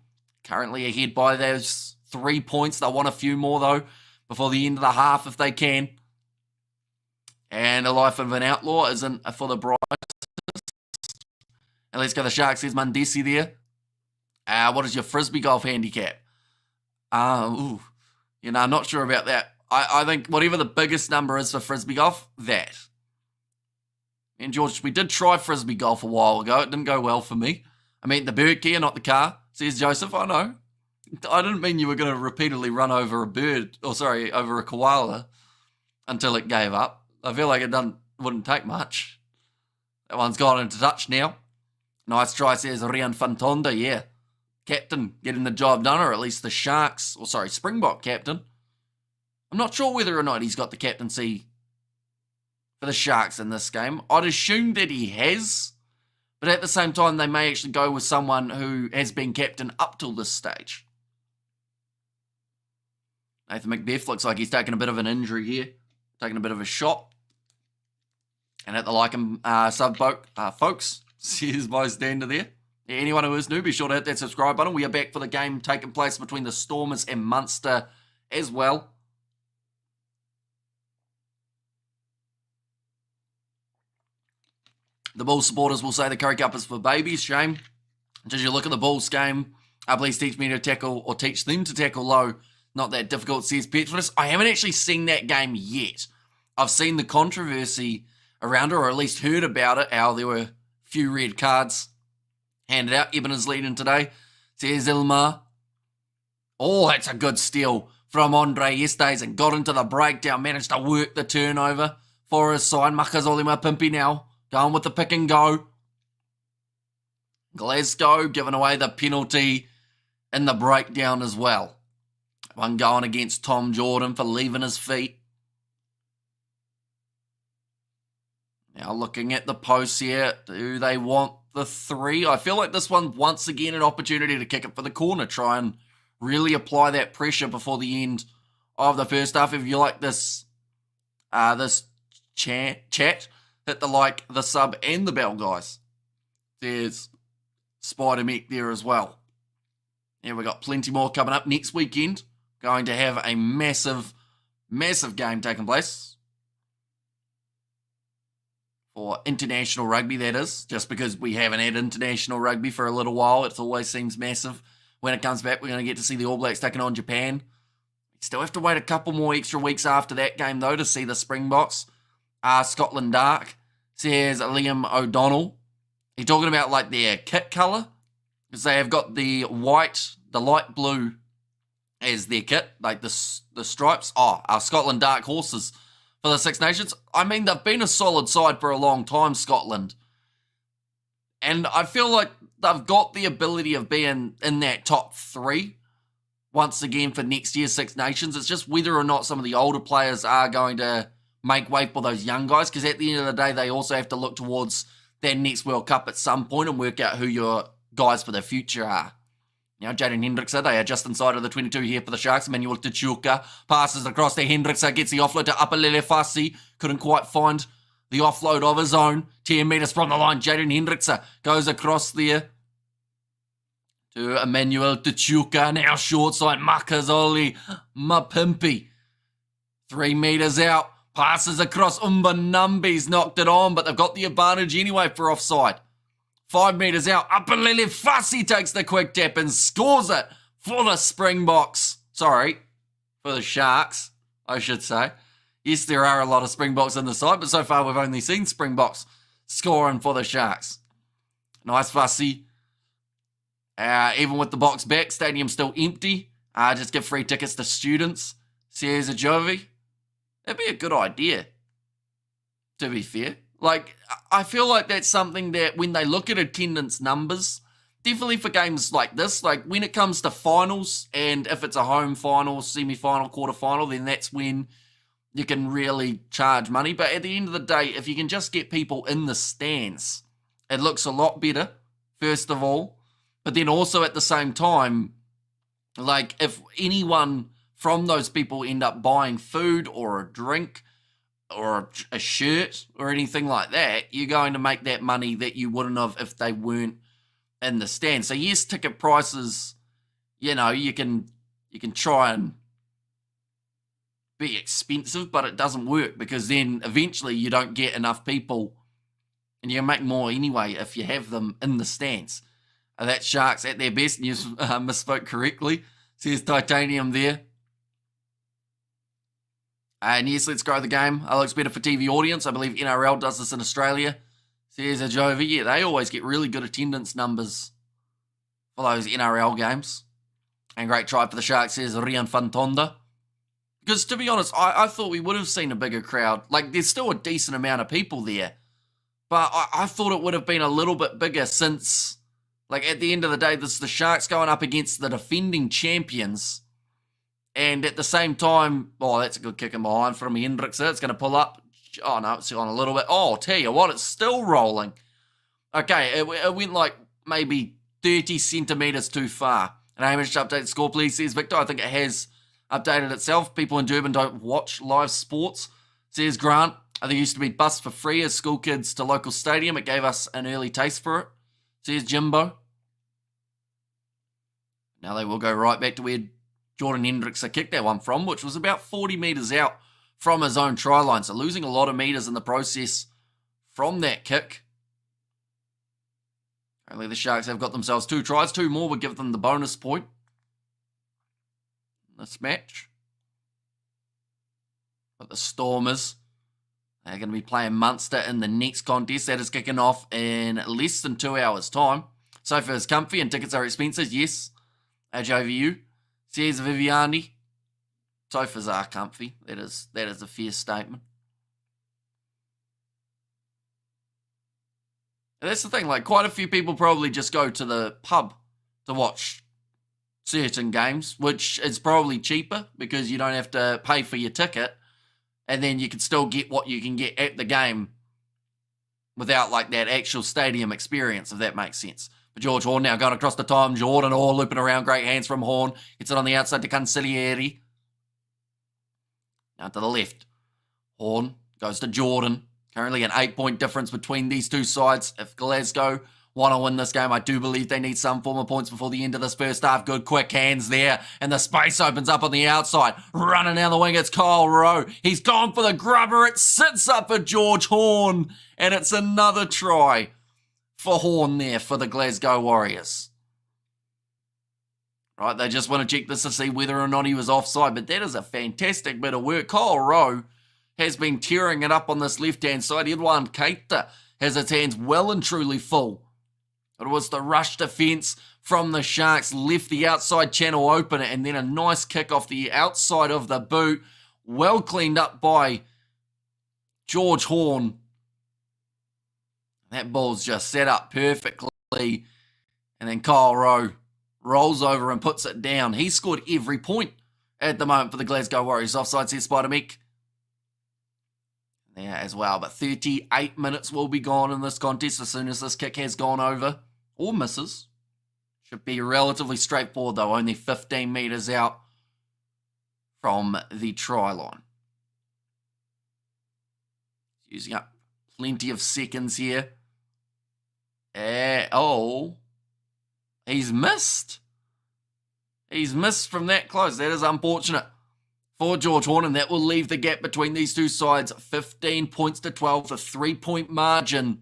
Currently ahead by those 3 points. They'll want a few more, though, before the end of the half if they can. And the life of an outlaw isn't for the bride. And let's go the Sharks, says Mundesi there. What is your Frisbee golf handicap? I'm not sure about that. I think whatever the biggest number is for Frisbee golf, that. And George, we did try Frisbee golf a while ago. It didn't go well for me. I mean the bird Kia, not the car, says Joseph. I know. I didn't mean you were going to repeatedly run over over a koala until it gave up. I feel like it wouldn't take much. That one's gone into touch now. Nice try, says Rian Fantonda, yeah. Captain getting the job done, or at least the Sharks, Springbok captain. I'm not sure whether or not he's got the captaincy for the Sharks in this game. I'd assume that he has, but at the same time, they may actually go with someone who has been captain up till this stage. Nathan Macbeth looks like he's taking a bit of an injury here, taking a bit of a shot. And at the Lycum folks, here's my stander there. Yeah, anyone who is new, be sure to hit that subscribe button. We are back for the game taking place between the Stormers and Munster as well. The Bulls supporters will say the Curry Cup is for babies. Shame. Did you look at the Bulls game? Please teach me to tackle, or teach them to tackle low. Not that difficult, says Petrus. I haven't actually seen that game yet. I've seen the controversy around it, or at least heard about it, how there were a few red cards handed out. Eben is leading today, says Ilmar. Oh, that's a good steal from Andre Estes and got into the breakdown, managed to work the turnover for his side. Makazole Mapimpi now going with the pick and go. Glasgow giving away the penalty in the breakdown as well. One going against Tom Jordan for leaving his feet. Now looking at the posts here, do they want the 3? I feel like this one, once again, an opportunity to kick it for the corner. Try and really apply that pressure before the end of the first half. If you like this chat, hit the like, the sub, and the bell, guys. There's Spider Mech there as well. And we've got plenty more coming up next weekend. Going to have a massive, massive game taking place. For international rugby, that is. Just because we haven't had international rugby for a little while, it always seems massive. When it comes back, we're going to get to see the All Blacks taking on Japan. We still have to wait a couple more extra weeks after that game, though, to see the Springboks. Scotland Dark, says Liam O'Donnell. You're talking about, like, their kit colour? Because they have got the white, the light blue as their kit, like the stripes. Scotland Dark Horses for the Six Nations. I mean, they've been a solid side for a long time, Scotland. And I feel like they've got the ability of being in that top 3 once again for next year's Six Nations. It's just whether or not some of the older players are going to make way for those young guys, because at the end of the day, they also have to look towards their next World Cup at some point and work out who your guys for the future are. Now, Jaden Hendrickse, they are just inside of the 22 here for the Sharks. Emmanuel Tachuka passes across to Hendrickse, gets the offload to Apalele Fassi. Couldn't quite find the offload of his own. 10 metres from the line, Jaden Hendrickse goes across there to Emmanuel Tachuka. Now short side, Makazoli Mapimpi. 3 metres out, passes across. Umbanambi's knocked it on, but they've got the advantage anyway for offside. 5 metres out, Apalele Fassi takes the quick tap and scores it for the Springboks. Sorry, for the Sharks, I should say. Yes, there are a lot of Springboks in the side, but so far we've only seen Springboks scoring for the Sharks. Nice Fassi. Even with the box back, stadium still empty. Just give free tickets to students, says Ajovi. That'd be a good idea, to be fair. Like, I feel like that's something that when they look at attendance numbers, definitely for games like this, like when it comes to finals, and if it's a home final, semi-final, quarter-final, then that's when you can really charge money. But at the end of the day, if you can just get people in the stands, it looks a lot better, first of all. But then also at the same time, like if anyone from those people end up buying food or a drink or a shirt or anything like that, you're going to make that money that you wouldn't have if they weren't in the stand. So yes, ticket prices, you know, you can try and be expensive, but it doesn't work, because then eventually you don't get enough people, and you can make more anyway if you have them in the stands. That's Sharks at their best, and you misspoke correctly, says Titanium there. And yes, let's grow the game. It looks better for TV audience. I believe NRL does this in Australia. Says Ajovi. Yeah, they always get really good attendance numbers for those NRL games. And great try for the Sharks, says Rian Fantonda. Because to be honest, I thought we would have seen a bigger crowd. Like, there's still a decent amount of people there. But I thought it would have been a little bit bigger since, like, at the end of the day, this is the Sharks going up against the defending champions. And at the same time, that's a good kick in behind from Hendrickse. It's going to pull up. Oh, no, it's gone a little bit. Oh, I'll tell you what, it's still rolling. Okay, it went like maybe 30 centimetres too far. And I managed to update the score, please, says Victor. I think it has updated itself. People in Durban don't watch live sports, says Grant. There used to be bus for free as school kids to local stadium. It gave us an early taste for it, says Jimbo. Now they will go right back to where Jordan Hendrickse kicked that one from, which was about 40 metres out from his own try line. So losing a lot of metres in the process from that kick. Only the Sharks have got themselves 2 tries. 2 more would give them the bonus point in this match. But the Stormers, they're going to be playing Munster in the next contest. That is kicking off in less than 2 hours' time. Sofa is comfy and tickets are expensive. Yes, AJVU. Says Viviani. Sofas are comfy. That is a fair statement. And that's the thing, like, quite a few people probably just go to the pub to watch certain games, which is probably cheaper because you don't have to pay for your ticket, and then you can still get what you can get at the game without like that actual stadium experience, if that makes sense. But George Horn now going across the time. Jordan all looping around. Great hands from Horn. Gets it on the outside to Cancellieri. Now to the left. Horn goes to Jordan. Currently an 8-point difference between these two sides. If Glasgow want to win this game, I do believe they need some form of points before the end of this first half. Good quick hands there. And the space opens up on the outside. Running down the wing, it's Kyle Rowe. He's gone for the grubber. It sits up for George Horn. And it's another try for Horn there for the Glasgow Warriors. Right, they just want to check this to see whether or not he was offside. But that is a fantastic bit of work. Kyle Rowe has been tearing it up on this left-hand side. Edouard Keita has its hands well and truly full. It was the rush defence from the Sharks, left the outside channel open, and then a nice kick off the outside of the boot. Well cleaned up by George Horn. That ball's just set up perfectly. And then Kyle Rowe rolls over and puts it down. He scored every point at the moment for the Glasgow Warriors. Offside, says Spider-Meek. There as well, but 38 minutes will be gone in this contest as soon as this kick has gone over or misses. Should be relatively straightforward though, only 15 metres out from the try line. Using up plenty of seconds here. He's missed. He's missed from that close. That is unfortunate for George Horn, and that will leave the gap between these two sides 15 points to 12, a 3-point margin.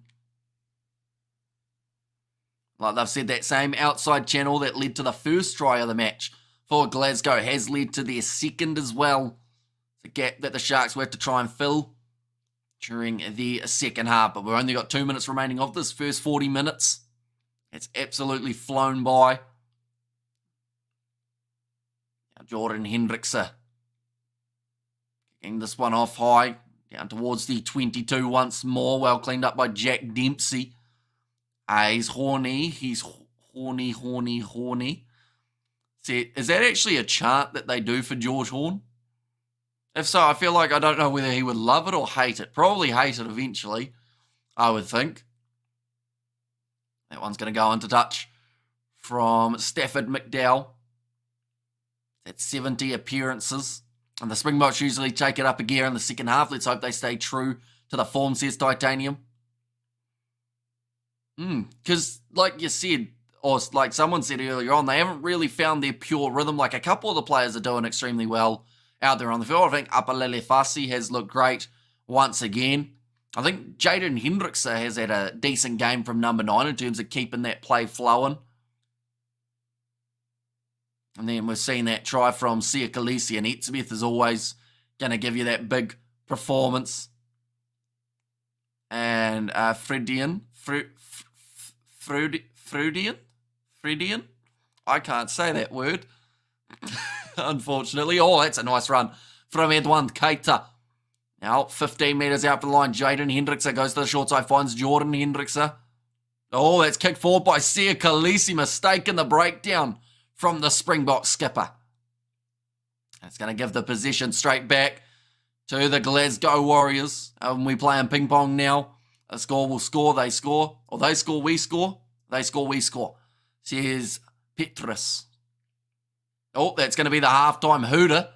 Like they've said, that same outside channel that led to the first try of the match for Glasgow has led to their second as well. It's a gap that the Sharks will have to try and fill during the second half, but we've only got 2 minutes remaining of this first 40 minutes. It's absolutely flown by. Now Jordan Hendrickse kicking this one off high, down towards the 22 once more, well cleaned up by Jack Dempsey. He's horny. He's horny. See, is that actually a chant that they do for George Horn? If so, I feel like I don't know whether he would love it or hate it. Probably hate it eventually, I would think. That one's going to go into touch from Stafford McDowell. That's 70 appearances. And the Springboks usually take it up a gear in the second half. Let's hope they stay true to the form, says Titanium. Because like you said, or like someone said earlier on, they haven't really found their pure rhythm. Like a couple of the players are doing extremely well out there on the field. I think Apalele Fassi has looked great once again. I think Jaden Hendrickse has had a decent game from number 9 in terms of keeping that play flowing. And then we're seeing that try from Sia Khaleesi, and Etzebeth is always going to give you that big performance. And Freudian, I can't say that word, unfortunately. Oh, that's a nice run from Edouard Keita. Now, 15 metres out from the line, Jaden Hendrickse goes to the short side, finds Jordan Hendrickse. Oh, that's kicked forward by Sia Khaleesi, mistaken the breakdown from the Springbok skipper. It's going to give the possession straight back to the Glasgow Warriors. We play in ping pong now. A score will score, they score. Or they score, we score. They score, we score. Says Petrus. Oh, that's going to be the halftime hooter.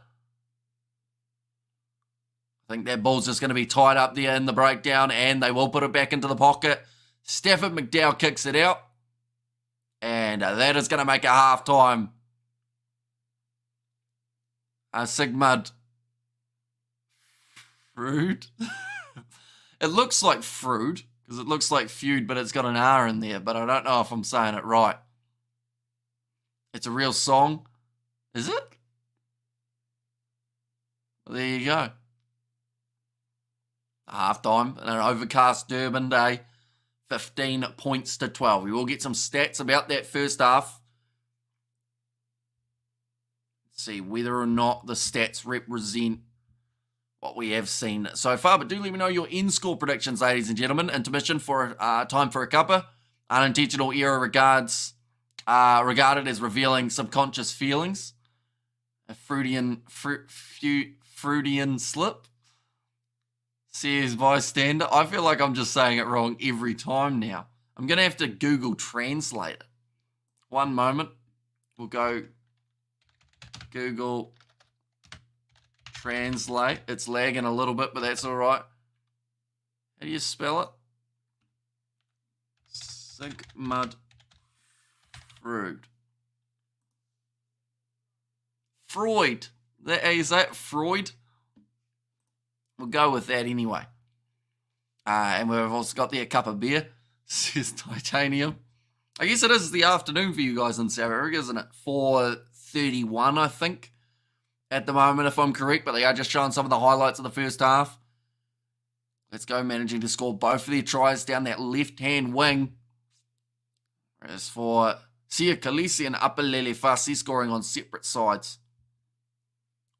I think that ball's just going to be tied up there in the breakdown, and they will put it back into the pocket. Stafford McDowell kicks it out. And that is going to make a halftime. Sigmund Frood. It looks like Frood, because it looks like feud, but it's got an R in there, but I don't know if I'm saying it right. It's a real song. Is it? Well, there you go. Halftime in an overcast Durban day. 15 points to 12. We will get some stats about that first half. Let's see whether or not the stats represent what we have seen so far. But do let me know your end score predictions, ladies and gentlemen. Intermission for time for a cuppa. Unintentional error regarded as revealing subconscious feelings. A Freudian slip. Says bystander. I feel like I'm just saying it wrong every time now. I'm going to have to Google Translate it. One moment. We'll go Google Translate. It's lagging a little bit, but that's all right. How do you spell it? Sigmund Freud. Freud. How you say it? Freud? We'll go with that anyway. And we've also got there a cup of beer. Says titanium. I guess it is the afternoon for you guys in South Africa, isn't it? 4:31, I think, at the moment, if I'm correct. But they are just showing some of the highlights of the first half. Let's go, managing to score both of their tries down that left-hand wing. As for Sia Khaleesi and Apalele Fasi scoring on separate sides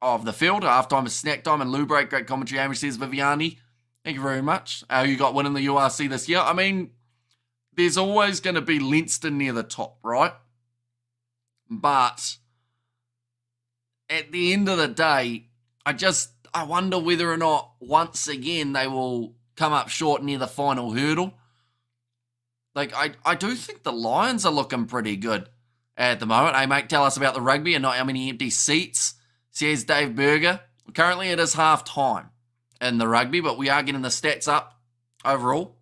of the field. Halftime is snack time and loo break. Great commentary, Amy, says Viviani. Thank you very much. You got winning the URC this year. I mean, there's always going to be Leinster near the top, right? But at the end of the day, I wonder whether or not once again they will come up short near the final hurdle. Like, I do think the Lions are looking pretty good at the moment. Hey, mate, tell us about the rugby and not how many empty seats, says Dave Berger. Currently, it is half-time in the rugby, but we are getting the stats up overall.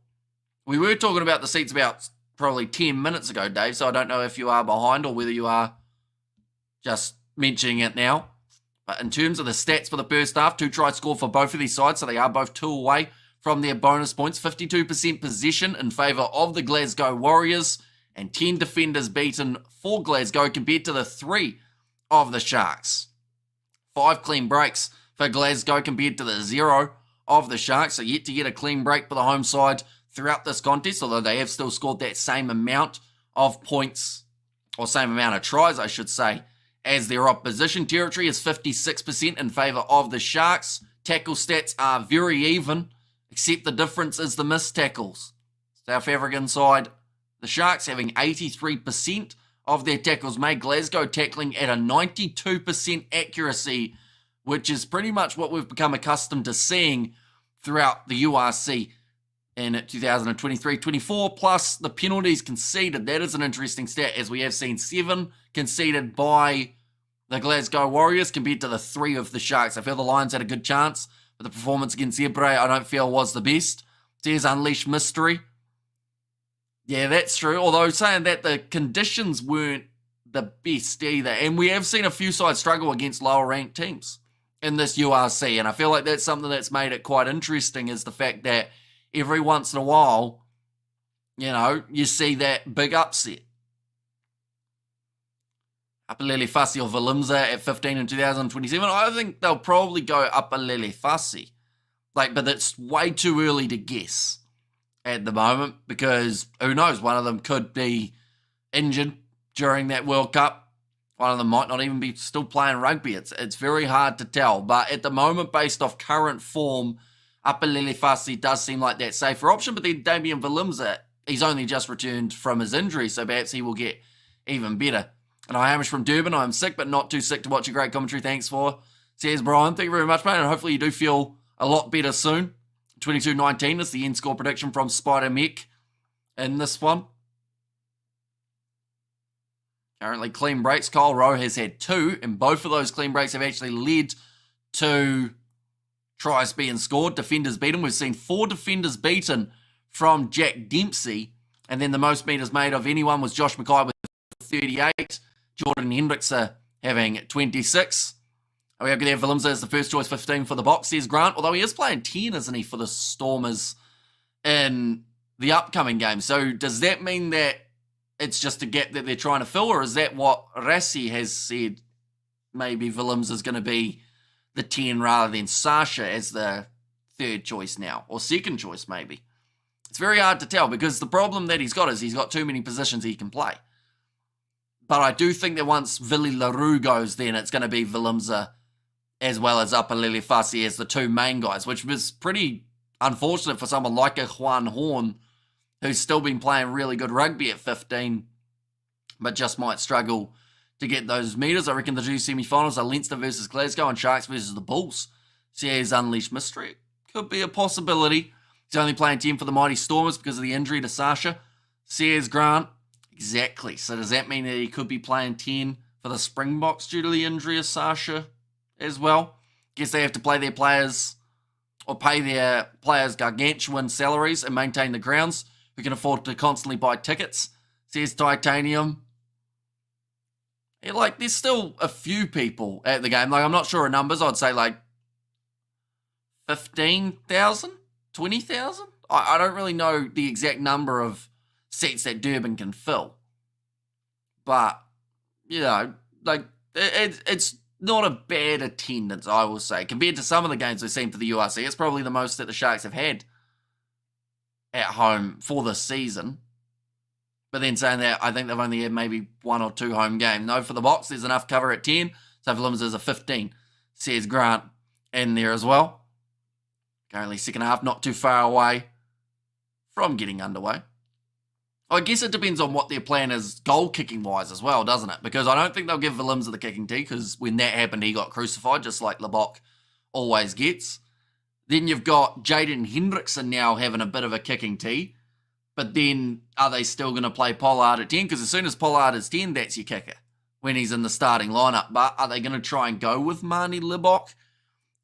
We were talking about the seats about probably 10 minutes ago, Dave, so I don't know if you are behind or whether you are just mentioning it now. But in terms of the stats for the first half, 2 tries scored for both of these sides, so they are both 2 away from their bonus points. 52% possession in favour of the Glasgow Warriors, and 10 defenders beaten for Glasgow compared to the 3 of the Sharks. 5 clean breaks for Glasgow compared to the 0 of the Sharks, so yet to get a clean break for the home side throughout this contest, although they have still scored that same amount of points, or same amount of tries, I should say, as their opposition. Territory is 56% in favour of the Sharks. Tackle stats are very even, except the difference is the missed tackles. South African side, the Sharks having 83% of their tackles made. Glasgow tackling at a 92% accuracy, which is pretty much what we've become accustomed to seeing throughout the URC in 2023-24, plus the penalties conceded. That is an interesting stat, as we have seen 7 conceded by the Glasgow Warriors compared to the 3 of the Sharks. I feel the Lions had a good chance, but the performance against Zebre I don't feel was the best. Says Unleash Mystery. Yeah, that's true. Although saying that, the conditions weren't the best either. And we have seen a few sides struggle against lower ranked teams in this URC. And I feel like that's something that's made it quite interesting, is the fact that every once in a while, you know, you see that big upset. Apalele Fasi or Valimza at 15 in 2027. I think they'll probably go Apalele Fasi. But it's way too early to guess at the moment, because who knows, one of them could be injured during that World Cup. One of them might not even be still playing rugby. It's very hard to tell. But at the moment, based off current form, Apalele Fasi does seem like that safer option. But then Damien Valimza, he's only just returned from his injury, so perhaps he will get even better. And hi, Hamish from Durban. I'm sick, but not too sick to watch your great commentary. Thanks for, says Brian. Thank you very much, mate. And hopefully you do feel a lot better soon. 22-19 is the end score prediction from Spider Mech in this one. Currently clean breaks. Kyle Rowe has had 2, and both of those clean breaks have actually led to tries being scored. Defenders beaten. We've seen 4 defenders beaten from Jack Dempsey, and then the most meters made of anyone was Josh Mackay with 38. Jordan Hendrickson having 26. We have there Valimza as the first choice, 15 for the Box, says Grant, although he is playing 10, isn't he, for the Stormers in the upcoming game. So does that mean that it's just a gap that they're trying to fill, or is that what Rassi has said? Maybe Valimza is going to be the 10 rather than Sasha as the third choice now, or second choice maybe. It's very hard to tell, because the problem that he's got is he's got too many positions he can play. But I do think that once Willie LaRue goes, then it's going to be Valimza as well as Apalele Fasi as the 2 main guys, which was pretty unfortunate for someone like a Juan Horn, who's still been playing really good rugby at 15, but just might struggle to get those meters. I reckon the 2 semi-finals are Leinster versus Glasgow and Sharks versus the Bulls. Says Unleashed Mystery. could be a possibility. He's only playing 10 for the Mighty Stormers because of the injury to Sasha. Says Grant. Exactly. So does that mean that he could be playing 10 for the Springboks due to the injury of Sasha as well? Guess they have to play their players or pay their players gargantuan salaries and maintain the grounds, who can afford to constantly buy tickets, says Titanium. Yeah, like, there's still a few people at the game. Like, I'm not sure of numbers. I'd say, like, 15,000? 20,000? I don't really know the exact number of seats that Durban can fill. But, you know, like, it's not a bad attendance, I will say. Compared to some of the games we've seen for the URC, it's probably the most that the Sharks have had at home for this season. But then saying that, I think they've only had maybe 1 or 2 home games. No, for the Box, there's enough cover at 10. So for Limbs, there's a 15, says Grant in there as well. Currently second half, not too far away from getting underway. I guess it depends on what their plan is goal-kicking-wise as well, doesn't it? Because I don't think they'll give Willemse the kicking tee, because when that happened, he got crucified, just like Lebok always gets. Then you've got Jaden Hendrickson now having a bit of a kicking tee. But then, are they still going to play Pollard at 10? Because as soon as Pollard is 10, that's your kicker when he's in the starting lineup. But are they going to try and go with Marnie Lebok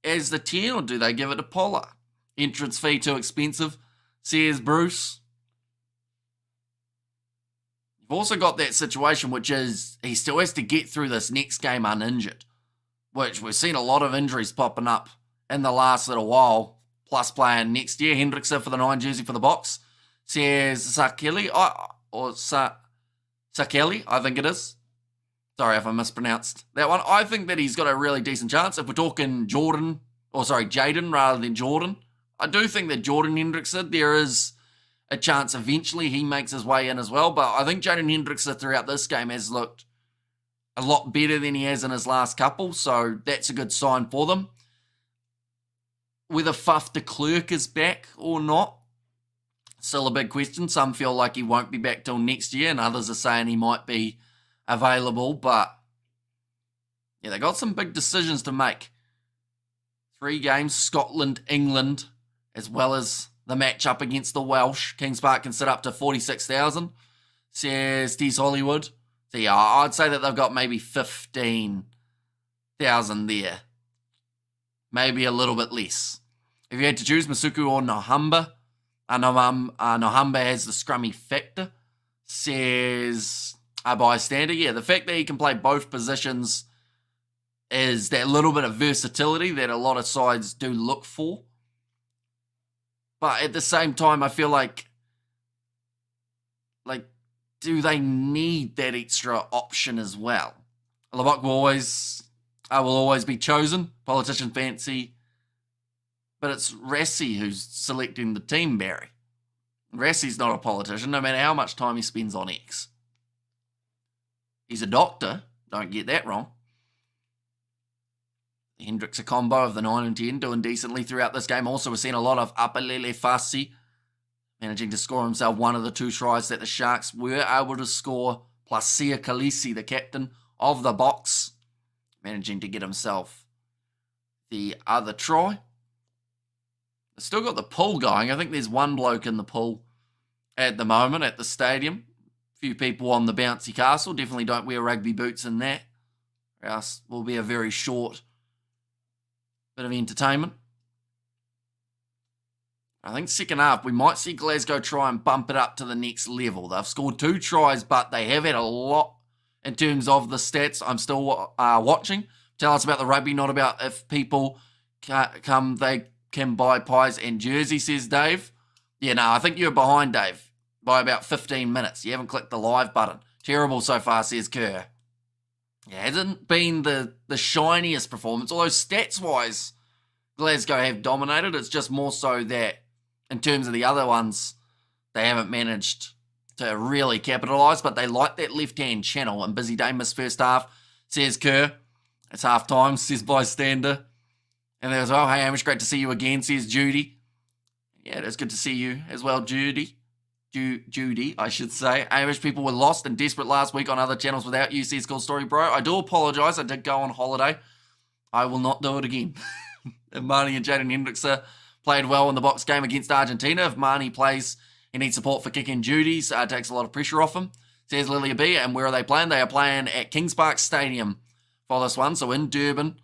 as the 10, or do they give it to Pollard? Entrance fee too expensive, says Bruce. You've also got that situation, which is he still has to get through this next game uninjured, which we've seen a lot of injuries popping up in the last little while, plus playing next year. Hendrickson for the 9 jersey for the Box, says Sakeli, Sakeli, I think it is. Sorry if I mispronounced that one. I think that he's got a really decent chance. If we're talking Jaden rather than Jordan, I do think that Jordan Hendrickson, there is a chance eventually he makes his way in as well. But I think Jaden Hendrickson throughout this game has looked a lot better than he has in his last couple. So that's a good sign for them. Whether Faf de Klerk is back or not, still a big question. Some feel like he won't be back till next year, and others are saying he might be available. But yeah, they got some big decisions to make. 3 games, Scotland, England, as well as the match up against the Welsh. Kings Park can sit up to 46,000, says Des Hollywood. So yeah, I'd say that they've got maybe 15,000 there. Maybe a little bit less. If you had to choose Masuku or Nohamba, Nohamba has the scrummy factor, says a bystander. Yeah, the fact that he can play both positions is that little bit of versatility that a lot of sides do look for. But at the same time, I feel like, do they need that extra option as well? Lebok will always be chosen. Politician fancy. But it's Rassi who's selecting the team, Barry. Rassi's not a politician, no matter how much time he spends on X. He's a doctor, don't get that wrong. Hendricks, a combo of the 9 and 10, doing decently throughout this game. Also, we're seeing a lot of Apalele Fassi managing to score himself one of the 2 tries that the Sharks were able to score, plus Sia Khaleesi, the captain of the Box, managing to get himself the other try. They've still got the pool going. I think there's 1 bloke in the pool at the moment at the stadium. A few people on the bouncy castle. Definitely don't wear rugby boots in that, or else will be a very short bit of entertainment. I think second half, we might see Glasgow try and bump it up to the next level. They've scored 2 tries, but they have had a lot in terms of the stats. I'm still watching. Tell us about the rugby, not about if people come, they can buy pies and jerseys, says Dave. Yeah, no, I think you're behind, Dave, by about 15 minutes. You haven't clicked the live button. Terrible so far, says Kerr. Yeah, it hasn't been the shiniest performance, although stats-wise, Glasgow have dominated. It's just more so that in terms of the other ones, they haven't managed to really capitalise, but they like that left-hand channel, and Busy Day missed first half, says Kerr. It's half-time, says Bystander. And there as well, hey Amish, great to see you again, says Judy. Yeah, it is good to see you as well, Judy. Judy, I should say. Amish people were lost and desperate last week on other channels without you, says Cool Story Bro. I do apologise, I did go on holiday. I will not do it again. And Marnie and Jaden Hendrickson played well in the box game against Argentina. If Marnie plays, he needs support for kicking duties. Takes a lot of pressure off him, says Lilia B. And where are they playing? They are playing at Kings Park Stadium for this one, so in Durban.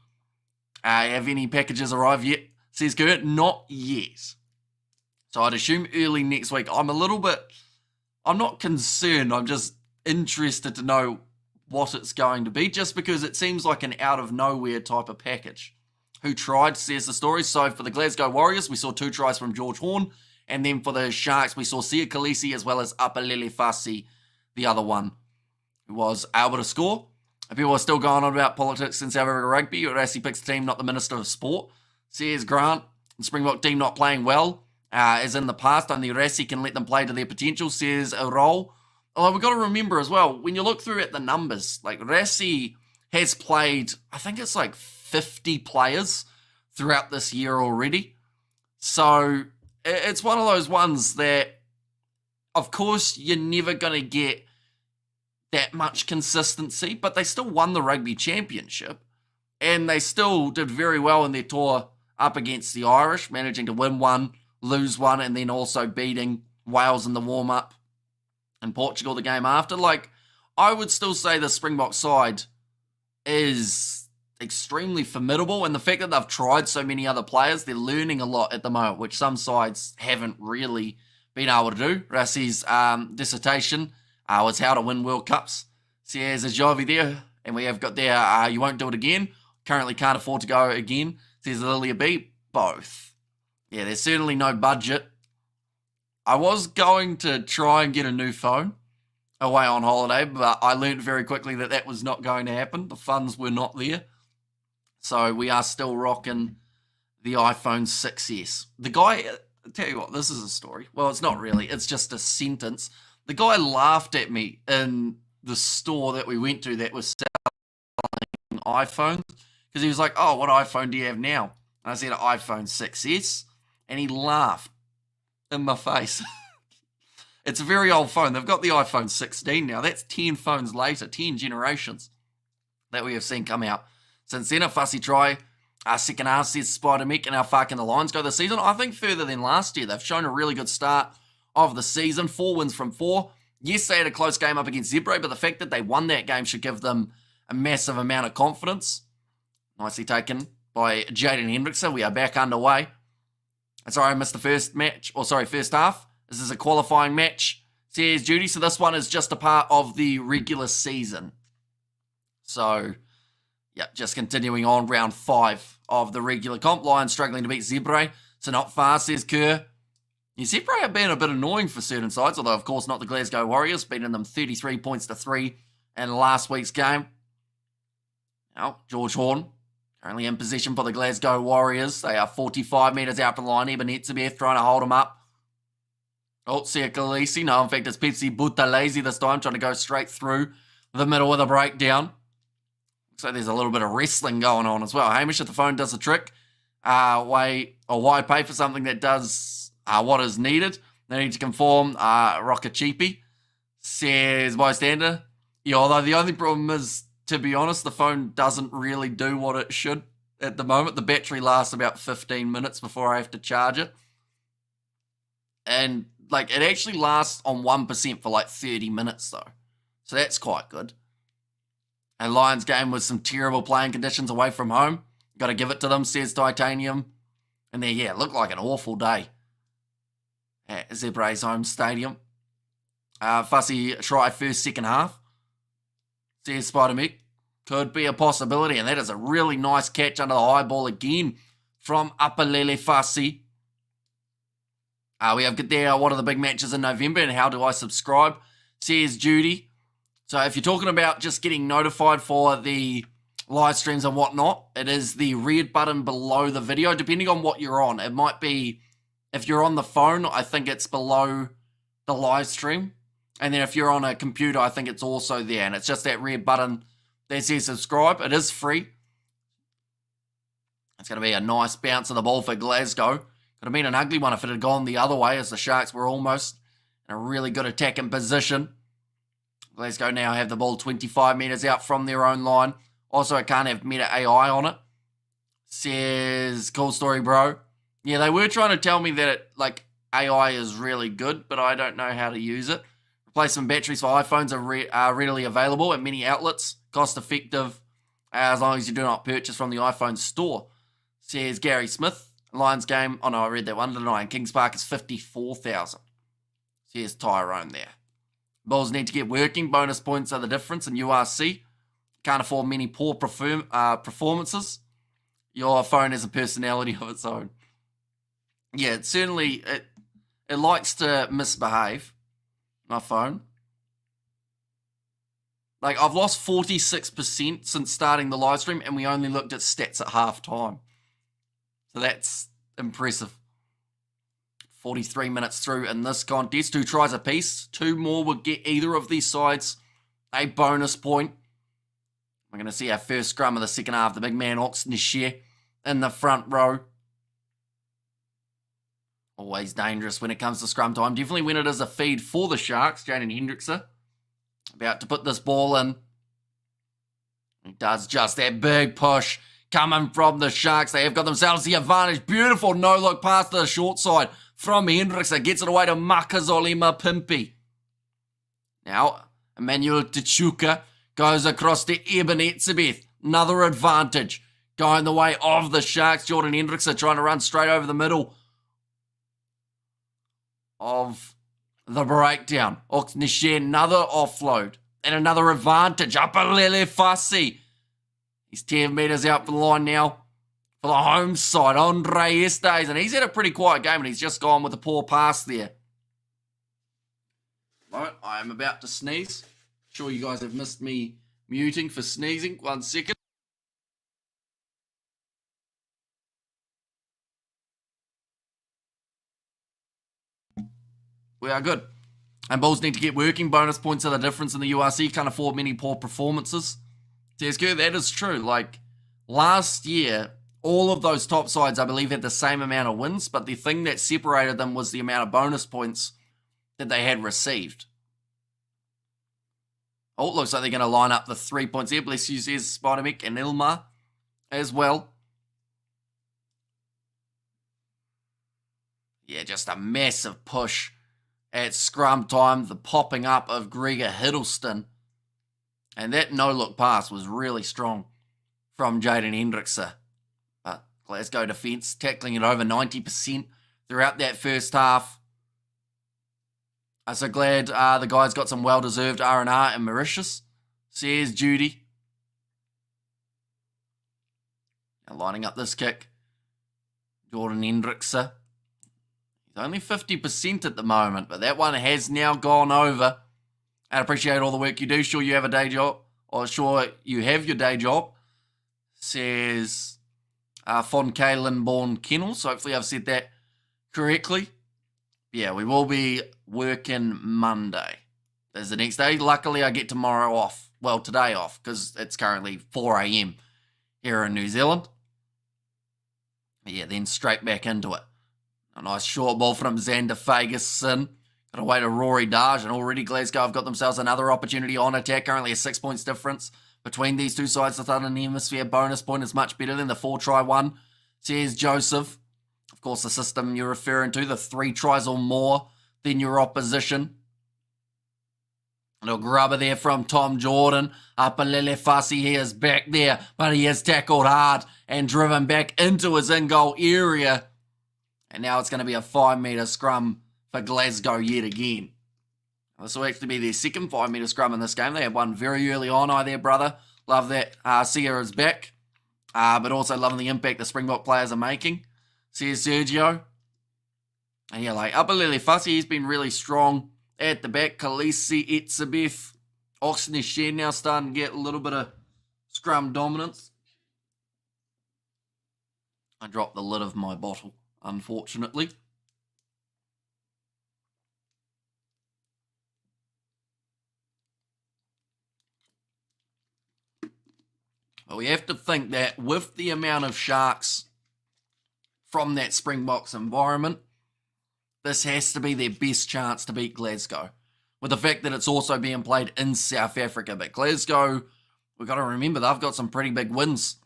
Have any packages arrived yet? Says Kurt, not yet. So I'd assume early next week. I'm not concerned. I'm just interested to know what it's going to be, just because it seems like an out-of-nowhere type of package. Who tried, says the story. So for the Glasgow Warriors, we saw 2 tries from George Horn. And then for the Sharks, we saw Sia Khaleesi as well as Apalele Fasi, the other one, who was able to score. And people are still going on about politics in South Africa Rugby. URC picks the team, not the Minister of Sport. Says Grant, the Springbok team not playing well, as in the past. Only URC can let them play to their potential, says Erol. Although we've got to remember as well, when you look through at the numbers, like URC has played, I think it's like 50 players throughout this year already. So it's one of those ones that, of course, you're never going to get that much consistency, but they still won the Rugby Championship, and they still did very well in their tour up against the Irish, managing to win one, lose one, and then also beating Wales in the warm-up and Portugal the game after. Like, I would still say the Springbok side is extremely formidable, and the fact that they've tried so many other players, they're learning a lot at the moment, which some sides haven't really been able to do. Rassi's dissertation was how to win World Cups. So yeah, there's a Javi there, and we have got there, you won't do it again. Currently can't afford to go again, says Lilia B. Both. Yeah, there's certainly no budget. I was going to try and get a new phone away on holiday, but I learned very quickly that that was not going to happen. The funds were not there. So we are still rocking the iPhone 6S. The guy, I'll tell you what, this is a story. Well, it's not really. It's just a sentence. The guy laughed at me in the store that we went to that was selling iPhones, because he was like, oh, what iPhone do you have now? And I said, iPhone 6S. And he laughed in my face. It's a very old phone. They've got the iPhone 16 now. That's 10 phones later, 10 generations that we have seen come out. Since then, a fussy try. Our second half, says Spider Mick, and how far can the Lions go this season? I think further than last year. They've shown a really good start of the season. 4 wins from 4. Yes, they had a close game up against Zebre, but the fact that they won that game should give them a massive amount of confidence. Nicely taken by Jaden Hendrickson. We are back underway. Sorry, I missed the first half. This is a qualifying match, says Judy. So this one is just a part of the regular season. So, yeah, just continuing on round 5 of the regular comp. Lions struggling to beat Zebre, so not far, says Kerr. Yeah, Zebre have been a bit annoying for certain sides, although, of course, not the Glasgow Warriors, beating them 33 points to 3 in last week's game. Now, George Horn, currently in position for the Glasgow Warriors. They are 45 metres out from the line. Ebenezer trying to hold him up. Oh, Sia Khaleesi. No, in fact, it's Pepsi Buthelezi this time, trying to go straight through the middle with a breakdown. So there's a little bit of wrestling going on as well. Hamish, if the phone does a trick, why pay for something that does what is needed? They need to conform. Rocket Cheapy, says bystander. Yeah, although the only problem is, to be honest, the phone doesn't really do what it should at the moment. The battery lasts about 15 minutes before I have to charge it. And, like, it actually lasts on 1% for, like, 30 minutes, though. So that's quite good. A Lions game with some terrible playing conditions away from home. Got to give it to them, says Titanium. And there, yeah, looked like an awful day at Zebre's home stadium. Fussy try first, second half, says Spider Mick. Could be a possibility, and that is a really nice catch under the high ball again from Apalele Fussy. We have got there, what are the big matches in November, and how do I subscribe, says Judy. So if you're talking about just getting notified for the live streams and whatnot, it is the red button below the video, depending on what you're on. It might be, if you're on the phone, I think it's below the live stream. And then if you're on a computer, I think it's also there. And it's just that red button that says subscribe. It is free. It's going to be a nice bounce of the ball for Glasgow. Could have been an ugly one if it had gone the other way, as the Sharks were almost in a really good attacking position. Glasgow now have the ball 25 metres out from their own line. Also, it can't have meta AI on it. Says, cool story, bro. Yeah, they were trying to tell me that AI is really good, but I don't know how to use it. Replacement batteries for iPhones are readily available at many outlets, cost effective as long as you do not purchase from the iPhone store. Says Gary Smith. Lions game, oh no, I read that one. Under 9. Kings Park is 54,000. Says Tyrone there. Bulls need to get working. Bonus points are the difference in URC. Can't afford many poor performances. Your phone has a personality of its own. Yeah, it likes to misbehave. My phone. I've lost 46% since starting the live stream, and we only looked at stats at half time. So that's impressive. 43 minutes through in this contest. 2 tries apiece. 2 more would get either of these sides a bonus point. We're going to see our first scrum of the second half. The big man, Oxnishare, in the front row. Always dangerous when it comes to scrum time. Definitely when it is a feed for the Sharks. Jaden Hendrickse about to put this ball in. He does just that big push coming from the Sharks. They have got themselves the advantage. Beautiful no-look pass to the short side from Hendrickse. Gets it away to Makazolima Pimpi. Now, Emmanuel Tichuka goes across to Eben Etzebeth. Another advantage going the way of the Sharks. Jordan Hendrickse trying to run straight over the middle of the breakdown. Oxnishare, another offload and another advantage. Apalele Fassi. He's 10 metres out from the line now for the home side. Andre Estes, and he's had a pretty quiet game, and he's just gone with a poor pass there. Right, I am about to sneeze. Sure you guys have missed me muting for sneezing. 1 second. We are good. And Bulls need to get working. Bonus points are the difference in the URC. Can't afford many poor performances. TSQ, that is true. Last year, all of those top sides, I believe, had the same amount of wins, but the thing that separated them was the amount of bonus points that they had received. Oh, it looks like they're going to line up the 3 points here. Bless you, says Spider-Mick and Ilmar as well. Yeah, just a massive push at scrum time. The popping up of Gregor Hiddleston. And that no-look pass was really strong from Jaden Hendrickse. But Glasgow defence tackling it over 90% throughout that first half. I'm so glad the guys got some well-deserved R&R in Mauritius, says Judy. Now lining up this kick. Jordan Hendrickse. He's only 50% at the moment, but that one has now gone over. I appreciate all the work you do. Sure you have a day job, or sure you have your day job, says Von Kalen Born Kennel. So hopefully I've said that correctly. Yeah, we will be working Monday. There's the next day. Luckily, I get tomorrow off. Well, today off, because it's currently 4 a.m. here in New Zealand. Yeah, then straight back into it. A nice short ball from Xander Fagerson. Got away to Rory Darge, and already Glasgow have got themselves another opportunity on attack. Currently a 6 points difference between these two sides. The Southern Hemisphere bonus point is much better than the 4-try one, says Joseph. Of course, the system you're referring to, the 3 tries or more than your opposition. A little grubber there from Tom Jordan. Apalele Fassi, he is back there, but he is tackled hard and driven back into his in-goal area. And now it's going to be a 5-metre scrum for Glasgow yet again. This will actually be their second 5-metre scrum in this game. They had one very early on. Hi there, brother. Love that Sia is back. But also loving the impact the Springbok players are making, says Sergio. And yeah, Apalele Fassi, he's been really strong at the back. Khaleesi Etzebeth. Oxnishare now starting to get a little bit of scrum dominance. I dropped the lid of my bottle, unfortunately. But we have to think that with the amount of Sharks from that Springboks environment, this has to be their best chance to beat Glasgow. With the fact that it's also being played in South Africa. But Glasgow, we've got to remember, they've got some pretty big wins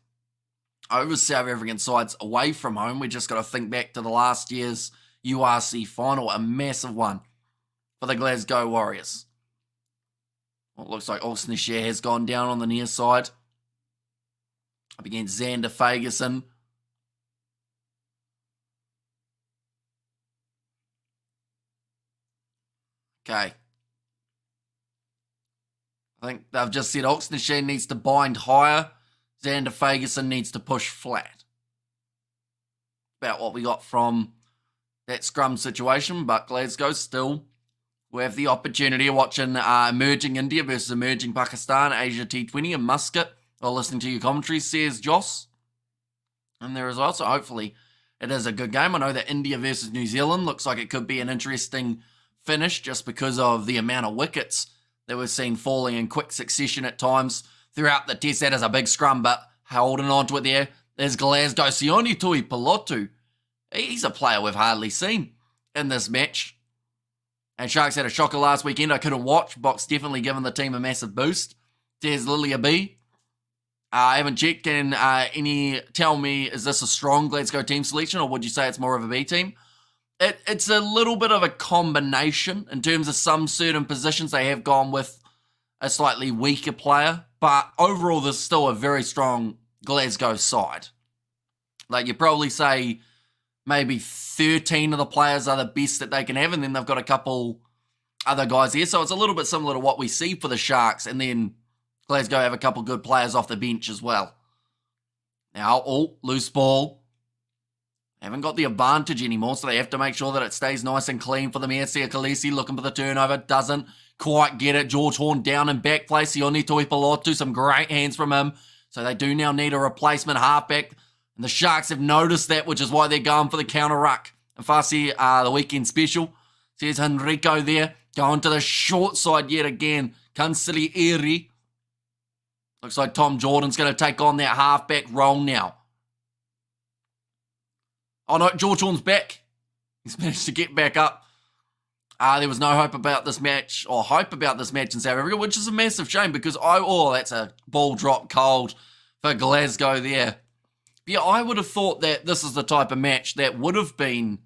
over South African sides away from home. We just got to think back to the last year's URC final, a massive one for the Glasgow Warriors. Well, it looks like Olsen has gone down on the near side. Up against Xander Fagerson. Okay. I think they've just said Oxnashire needs to bind higher. Xander Fagerson needs to push flat. About what we got from that scrum situation, but Glasgow still we have the opportunity of watching emerging India versus emerging Pakistan, Asia T20 and Muscat, while listening to your commentary, says Joss. And there as well, so hopefully it is a good game. I know that India versus New Zealand looks like it could be an interesting finish just because of the amount of wickets that we've seen falling in quick succession at times throughout the test. That is a big scrum, but holding on to it there is Glasgow. Sione Tui Pilotu. He's a player we've hardly seen in this match. And Sharks had a shocker last weekend. I couldn't watch. Box definitely given the team a massive boost. There's Lilia B. I haven't checked. Can any tell me, is this a strong Glasgow team selection, or would you say it's more of a B team? It's a little bit of a combination. In terms of some certain positions, they have gone with a slightly weaker player. But overall, there's still a very strong Glasgow side. Like, you probably say maybe 13 of the players are the best that they can have, and then they've got a couple other guys here. So it's a little bit similar to what we see for the Sharks, and then Glasgow have a couple good players off the bench as well. Now, loose ball. Haven't got the advantage anymore, so they have to make sure that it stays nice and clean for them here. Sia Khaleesi looking for the turnover. Doesn't quite get it. George Horn down in back place. Sione Tuipulotu, some great hands from him. So they do now need a replacement halfback. And the Sharks have noticed that, which is why they're going for the counter ruck. And Fasi, the weekend special. Says Henrico there. Going to the short side yet again. Kansili Eri. Looks like Tom Jordan's going to take on that halfback role now. Oh no, George Horn's back. He's managed to get back up. There was no hope about this match, or hype about this match in South Africa, which is a massive shame because that's a ball drop cold for Glasgow there. Yeah, I would have thought that this is the type of match that would have been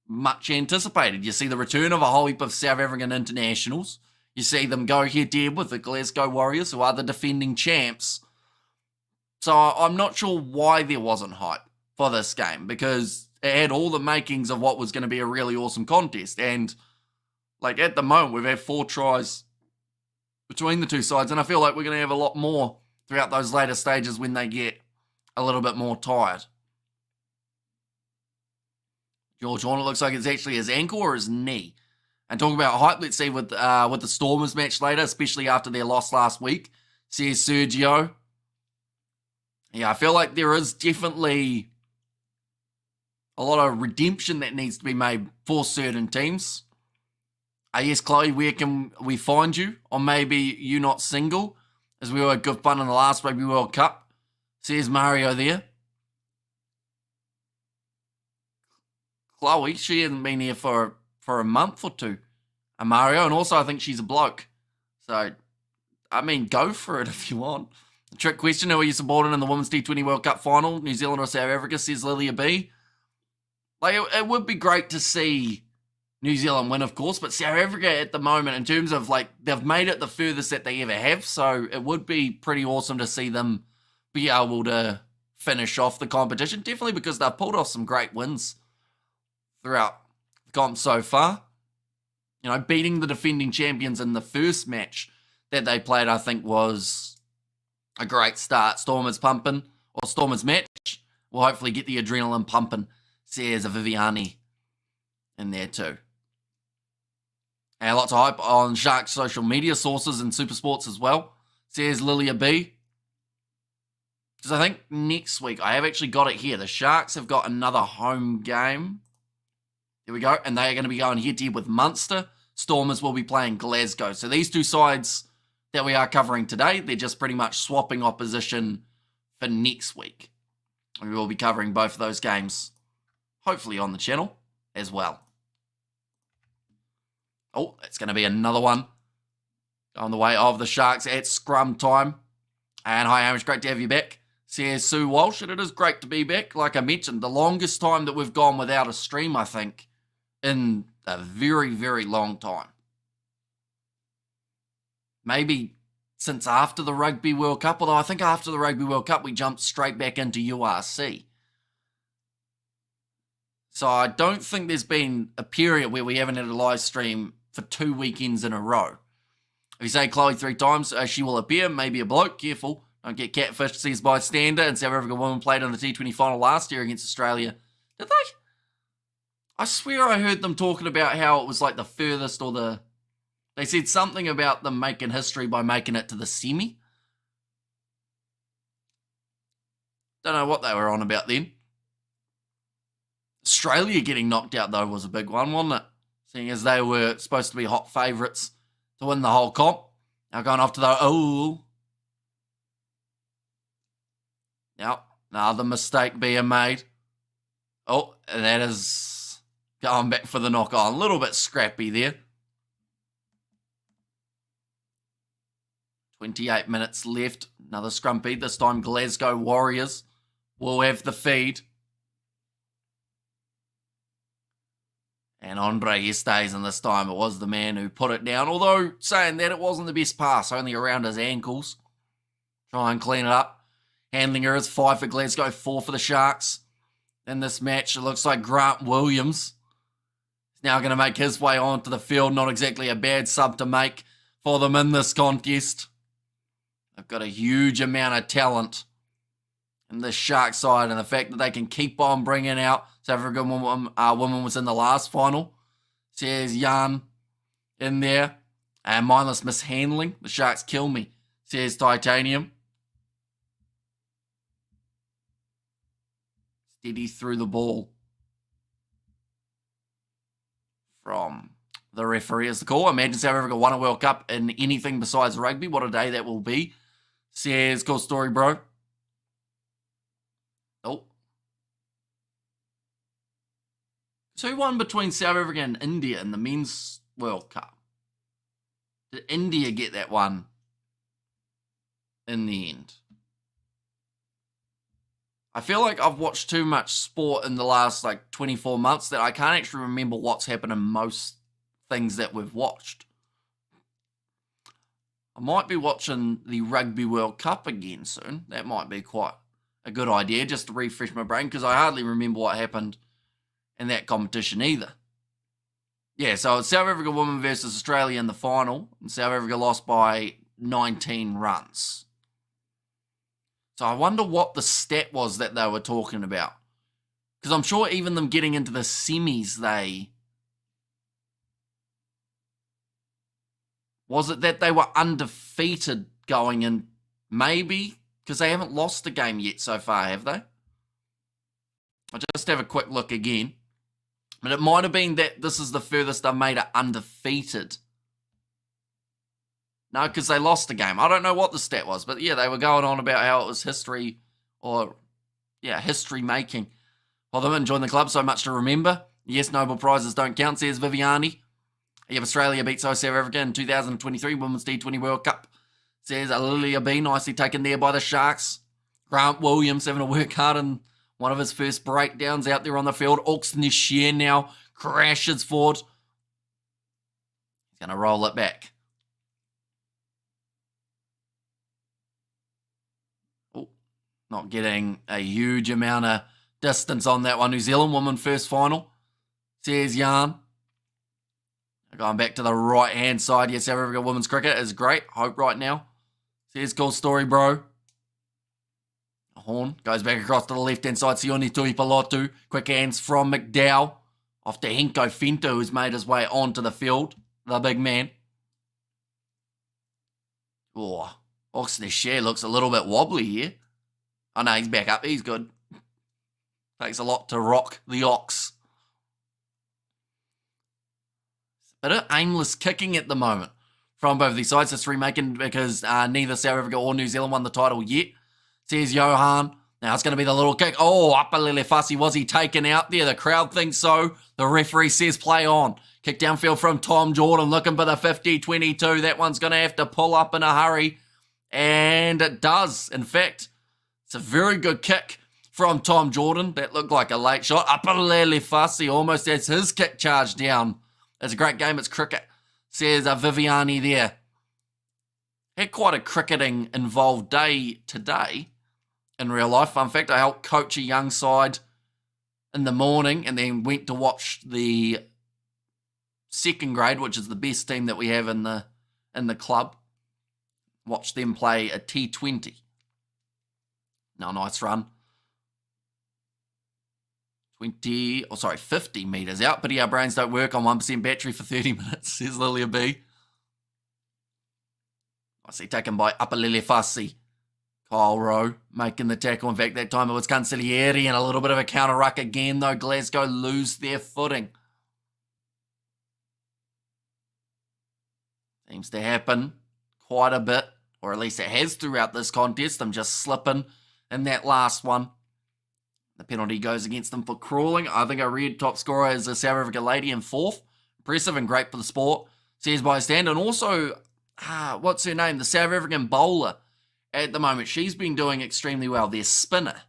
much anticipated. You see the return of a whole heap of South African internationals. You see them go head-to-head with the Glasgow Warriors, who are the defending champs. So I'm not sure why there wasn't hype for this game, because it had all the makings of what was going to be a really awesome contest. And like at the moment, we've had 4 tries between the two sides, and I feel like we're going to have a lot more throughout those later stages when they get a little bit more tired. George Horn, it looks like it's actually his ankle or his knee. And talking about hype, let's see with the Stormers match later, especially after their loss last week. Says Sergio. Yeah, I feel like there is definitely a lot of redemption that needs to be made for certain teams. Yes, Chloe, where can we find you? Or maybe you not single, as we were good fun in the last Rugby World Cup. Says Mario there. Chloe, she hasn't been here for a month or two. And Mario, and also I think she's a bloke. So, I mean, go for it if you want. The trick question, who are you supporting in the Women's T20 World Cup final? New Zealand or South Africa, says Lilia B. Like, it would be great to see New Zealand win, of course, but South Africa at the moment, in terms of, like, they've made it the furthest that they ever have, so it would be pretty awesome to see them be able to finish off the competition, definitely because they've pulled off some great wins throughout the comp so far. You know, beating the defending champions in the first match that they played, I think, was a great start. Stormers pumping, or Stormers match, will hopefully get the adrenaline pumping, says Viviani in there too. And lots of hype on Sharks social media sources and Supersports as well, says Lilia B. Because I think next week, I have actually got it here. The Sharks have got another home game. There we go. And they are going to be going head-to-head with Munster. Stormers will be playing Glasgow. So these two sides that we are covering today, they're just pretty much swapping opposition for next week. We will be covering both of those games, hopefully on the channel as well. Oh, it's going to be another one on the way of the Sharks at scrum time. And hi, Hamish, great to have you back. says Sue Walsh, and it is great to be back. Like I mentioned, the longest time that we've gone without a stream, I think, in a very, very long time. Maybe since after the Rugby World Cup, although I think after the Rugby World Cup, we jumped straight back into URC. So I don't think there's been a period where we haven't had a live stream for 2 weekends in a row. If you say Chloe 3 times, she will appear, maybe a bloke, careful. Don't get catfished, says bystander. And South Africa women played in the T20 final last year against Australia. Did they? I swear I heard them talking about how it was like the furthest or the... They said something about them making history by making it to the semi. Don't know what they were on about then. Australia getting knocked out, though, was a big one, wasn't it? Seeing as they were supposed to be hot favourites to win the whole comp. Now going off to the... Now, another mistake being made. Oh, and that is going back for the knock-on. A little bit scrappy there. 28 minutes left. Another scrumpy. This time Glasgow Warriors will have the feed. And Andre Estes, and this time it was the man who put it down. Although, saying that, it wasn't the best pass. Only around his ankles. Try and clean it up. Handling errors, 5 for Glasgow, 4 for the Sharks. In this match, it looks like Grant Williams is now going to make his way onto the field. Not exactly a bad sub to make for them in this contest. They've got a huge amount of talent in this Shark side, and the fact that they can keep on bringing out... South African woman was in the last final. Says Jan in there. And mindless mishandling. The Sharks kill me, says Titanium. Steady through the ball from the referee is the call. Imagine South Africa won a World Cup in anything besides rugby. What a day that will be, says Cool Story Bro. Oh. So who won between South Africa and India in the Men's World Cup? Did India get that one in the end? I feel like I've watched too much sport in the last 24 months that I can't actually remember what's happened in most things that we've watched. I might be watching the Rugby World Cup again soon. That might be quite a good idea just to refresh my brain because I hardly remember what happened in that competition either. Yeah, so it's South Africa women versus Australia in the final, and South Africa lost by 19 runs. So I wonder what the stat was that they were talking about. Because I'm sure even them getting into the semis, was it that they were undefeated going in? Maybe, because they haven't lost a game yet so far, have they? I'll just have a quick look again. But it might have been that this is the furthest I've made it undefeated. No, because they lost the game. I don't know what the stat was, but yeah, they were going on about how it was history, or history making. Well, they didn't join the club, so much to remember. Yes, Nobel Prizes don't count, says Viviani. You have Australia beat South Africa in 2023 Women's T20 World Cup, says Lilia B, nicely taken there by the Sharks. Grant Williams having to work hard in one of his first breakdowns out there on the field. Oaks Nishier now crashes forward. He's going to roll it back. Not getting a huge amount of distance on that one. New Zealand woman first final, says Jan. Going back to the right-hand side. Yes, South Africa women's cricket is great. Hope right now, says Cool Story Bro. A horn goes back across to the left-hand side. Sione Tuipalotu. Quick hands from McDowell. Off to Henko Fento, who's made his way onto the field. The big man. Oh, Oxney Share looks a little bit wobbly here. Oh, no, he's back up. He's good. Takes a lot to rock the Ox. Bit of aimless kicking at the moment from both these sides. It's remaking because neither South Africa or New Zealand won the title yet, says Johan. Now it's going to be the little kick. Oh, Apalele Fussy. Was he taken out there? The crowd thinks so. The referee says play on. Kick downfield from Tom Jordan looking for the 50-22. That one's going to have to pull up in a hurry. And it does. In fact, It's a very good kick from Tom Jordan. That looked like a late shot. Apalele Fassi almost has his kick charged down. It's a great game. It's cricket. Says Viviani there. Had quite a cricketing involved day today in real life. Fun fact, I helped coach a young side in the morning and then went to watch the second grade, which is the best team that we have in the club. Watch them play a T20. Now, nice run. 50 metres out. But our brains don't work on 1% battery for 30 minutes, says Lilia B. Nicely taken by Apalele Fassi. Kyle Rowe making the tackle. In fact, that time it was Cancellieri and a little bit of a counter ruck again, though. Glasgow lose their footing. Seems to happen quite a bit, or at least it has throughout this contest. I'm just slipping in that last one. The penalty goes against them for crawling. I think I read top scorer is a South Africa lady in 4th. Impressive and great for the sport, says by stand. And also, what's her name? The South African bowler at the moment. She's been doing extremely well. Their spinner,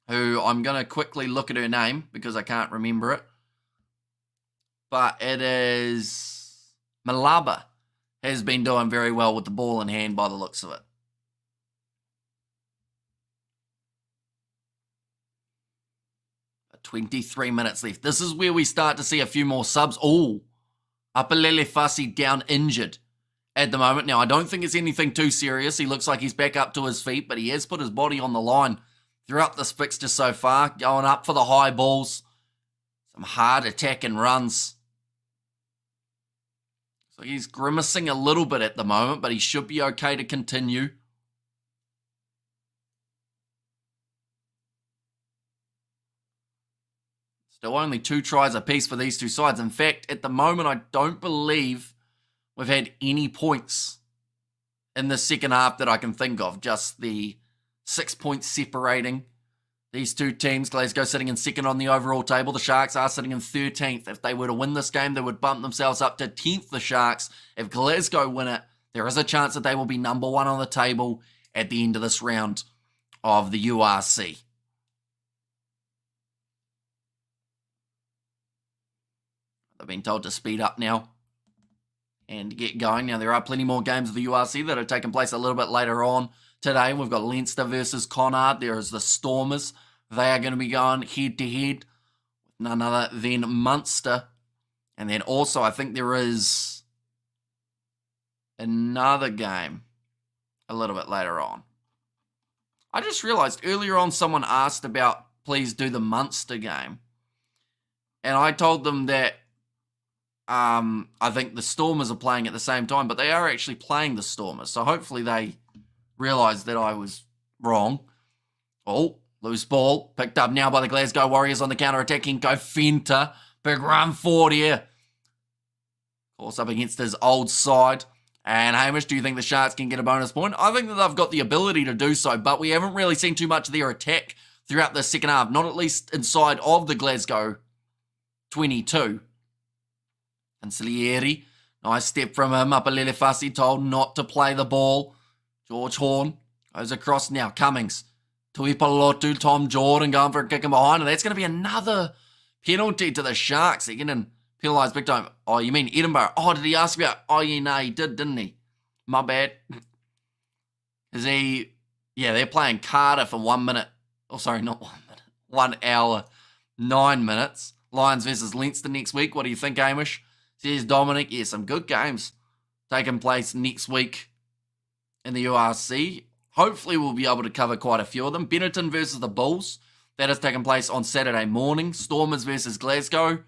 who I'm going to quickly look at her name because I can't remember it. But it is Malaba, has been doing very well with the ball in hand by the looks of it. But 23 minutes left. This is where we start to see a few more subs. Oh, Apalele Fassi down injured at the moment. Now, I don't think it's anything too serious. He looks like he's back up to his feet, but he has put his body on the line throughout this fixture so far, going up for the high balls. Some hard attacking runs. So he's grimacing a little bit at the moment, but he should be okay to continue. Still only 2 tries apiece for these two sides. In fact, at the moment, I don't believe we've had any points in the second half that I can think of. Just the 6 points separating these two teams. Glasgow sitting in second on the overall table. The Sharks are sitting in 13th. If they were to win this game, they would bump themselves up to 10th, the Sharks. If Glasgow win it, there is a chance that they will be number 1 on the table at the end of this round of the URC. They've been told to speed up now and get going. Now, there are plenty more games of the URC that are taking place a little bit later on today. We've got Leinster versus Connacht. There is the Stormers. They are going to be going head-to-head with none other than Munster. And then also, I think there is another game a little bit later on. I just realised earlier on someone asked about, please do the Munster game. And I told them that I think the Stormers are playing at the same time, but they are actually playing the Stormers. So hopefully they realised that I was wrong. Oh, loose ball. Picked up now by the Glasgow Warriors on the counter-attacking. Go Fenta. Big run forward here. Of course, up against his old side. And Hamish, do you think the Sharks can get a bonus point? I think that they've got the ability to do so, but we haven't really seen too much of their attack throughout the second half. Not at least inside of the Glasgow 22. Cancellieri, nice step from him. Apalele Fassi told not to play the ball. George Horn goes across now. Cummings, Tuipalotu, Tom Jordan going for a kick in behind. And that's going to be another penalty to the Sharks. They're getting penalised big time. Oh, you mean Edinburgh? Oh, did he ask about? Oh, yeah, no, he did, didn't he? My bad. Is he? Yeah, they're playing Cardiff for 1 minute. Oh, sorry, not 1 minute. 1 hour, 9 minutes. Lions versus Leinster next week. What do you think, Hamish? Says Dominic. Yeah, some good games taking place next week in the URC. Hopefully we'll be able to cover quite a few of them. Benetton versus the Bulls. That has taken place on Saturday morning. Stormers versus Glasgow.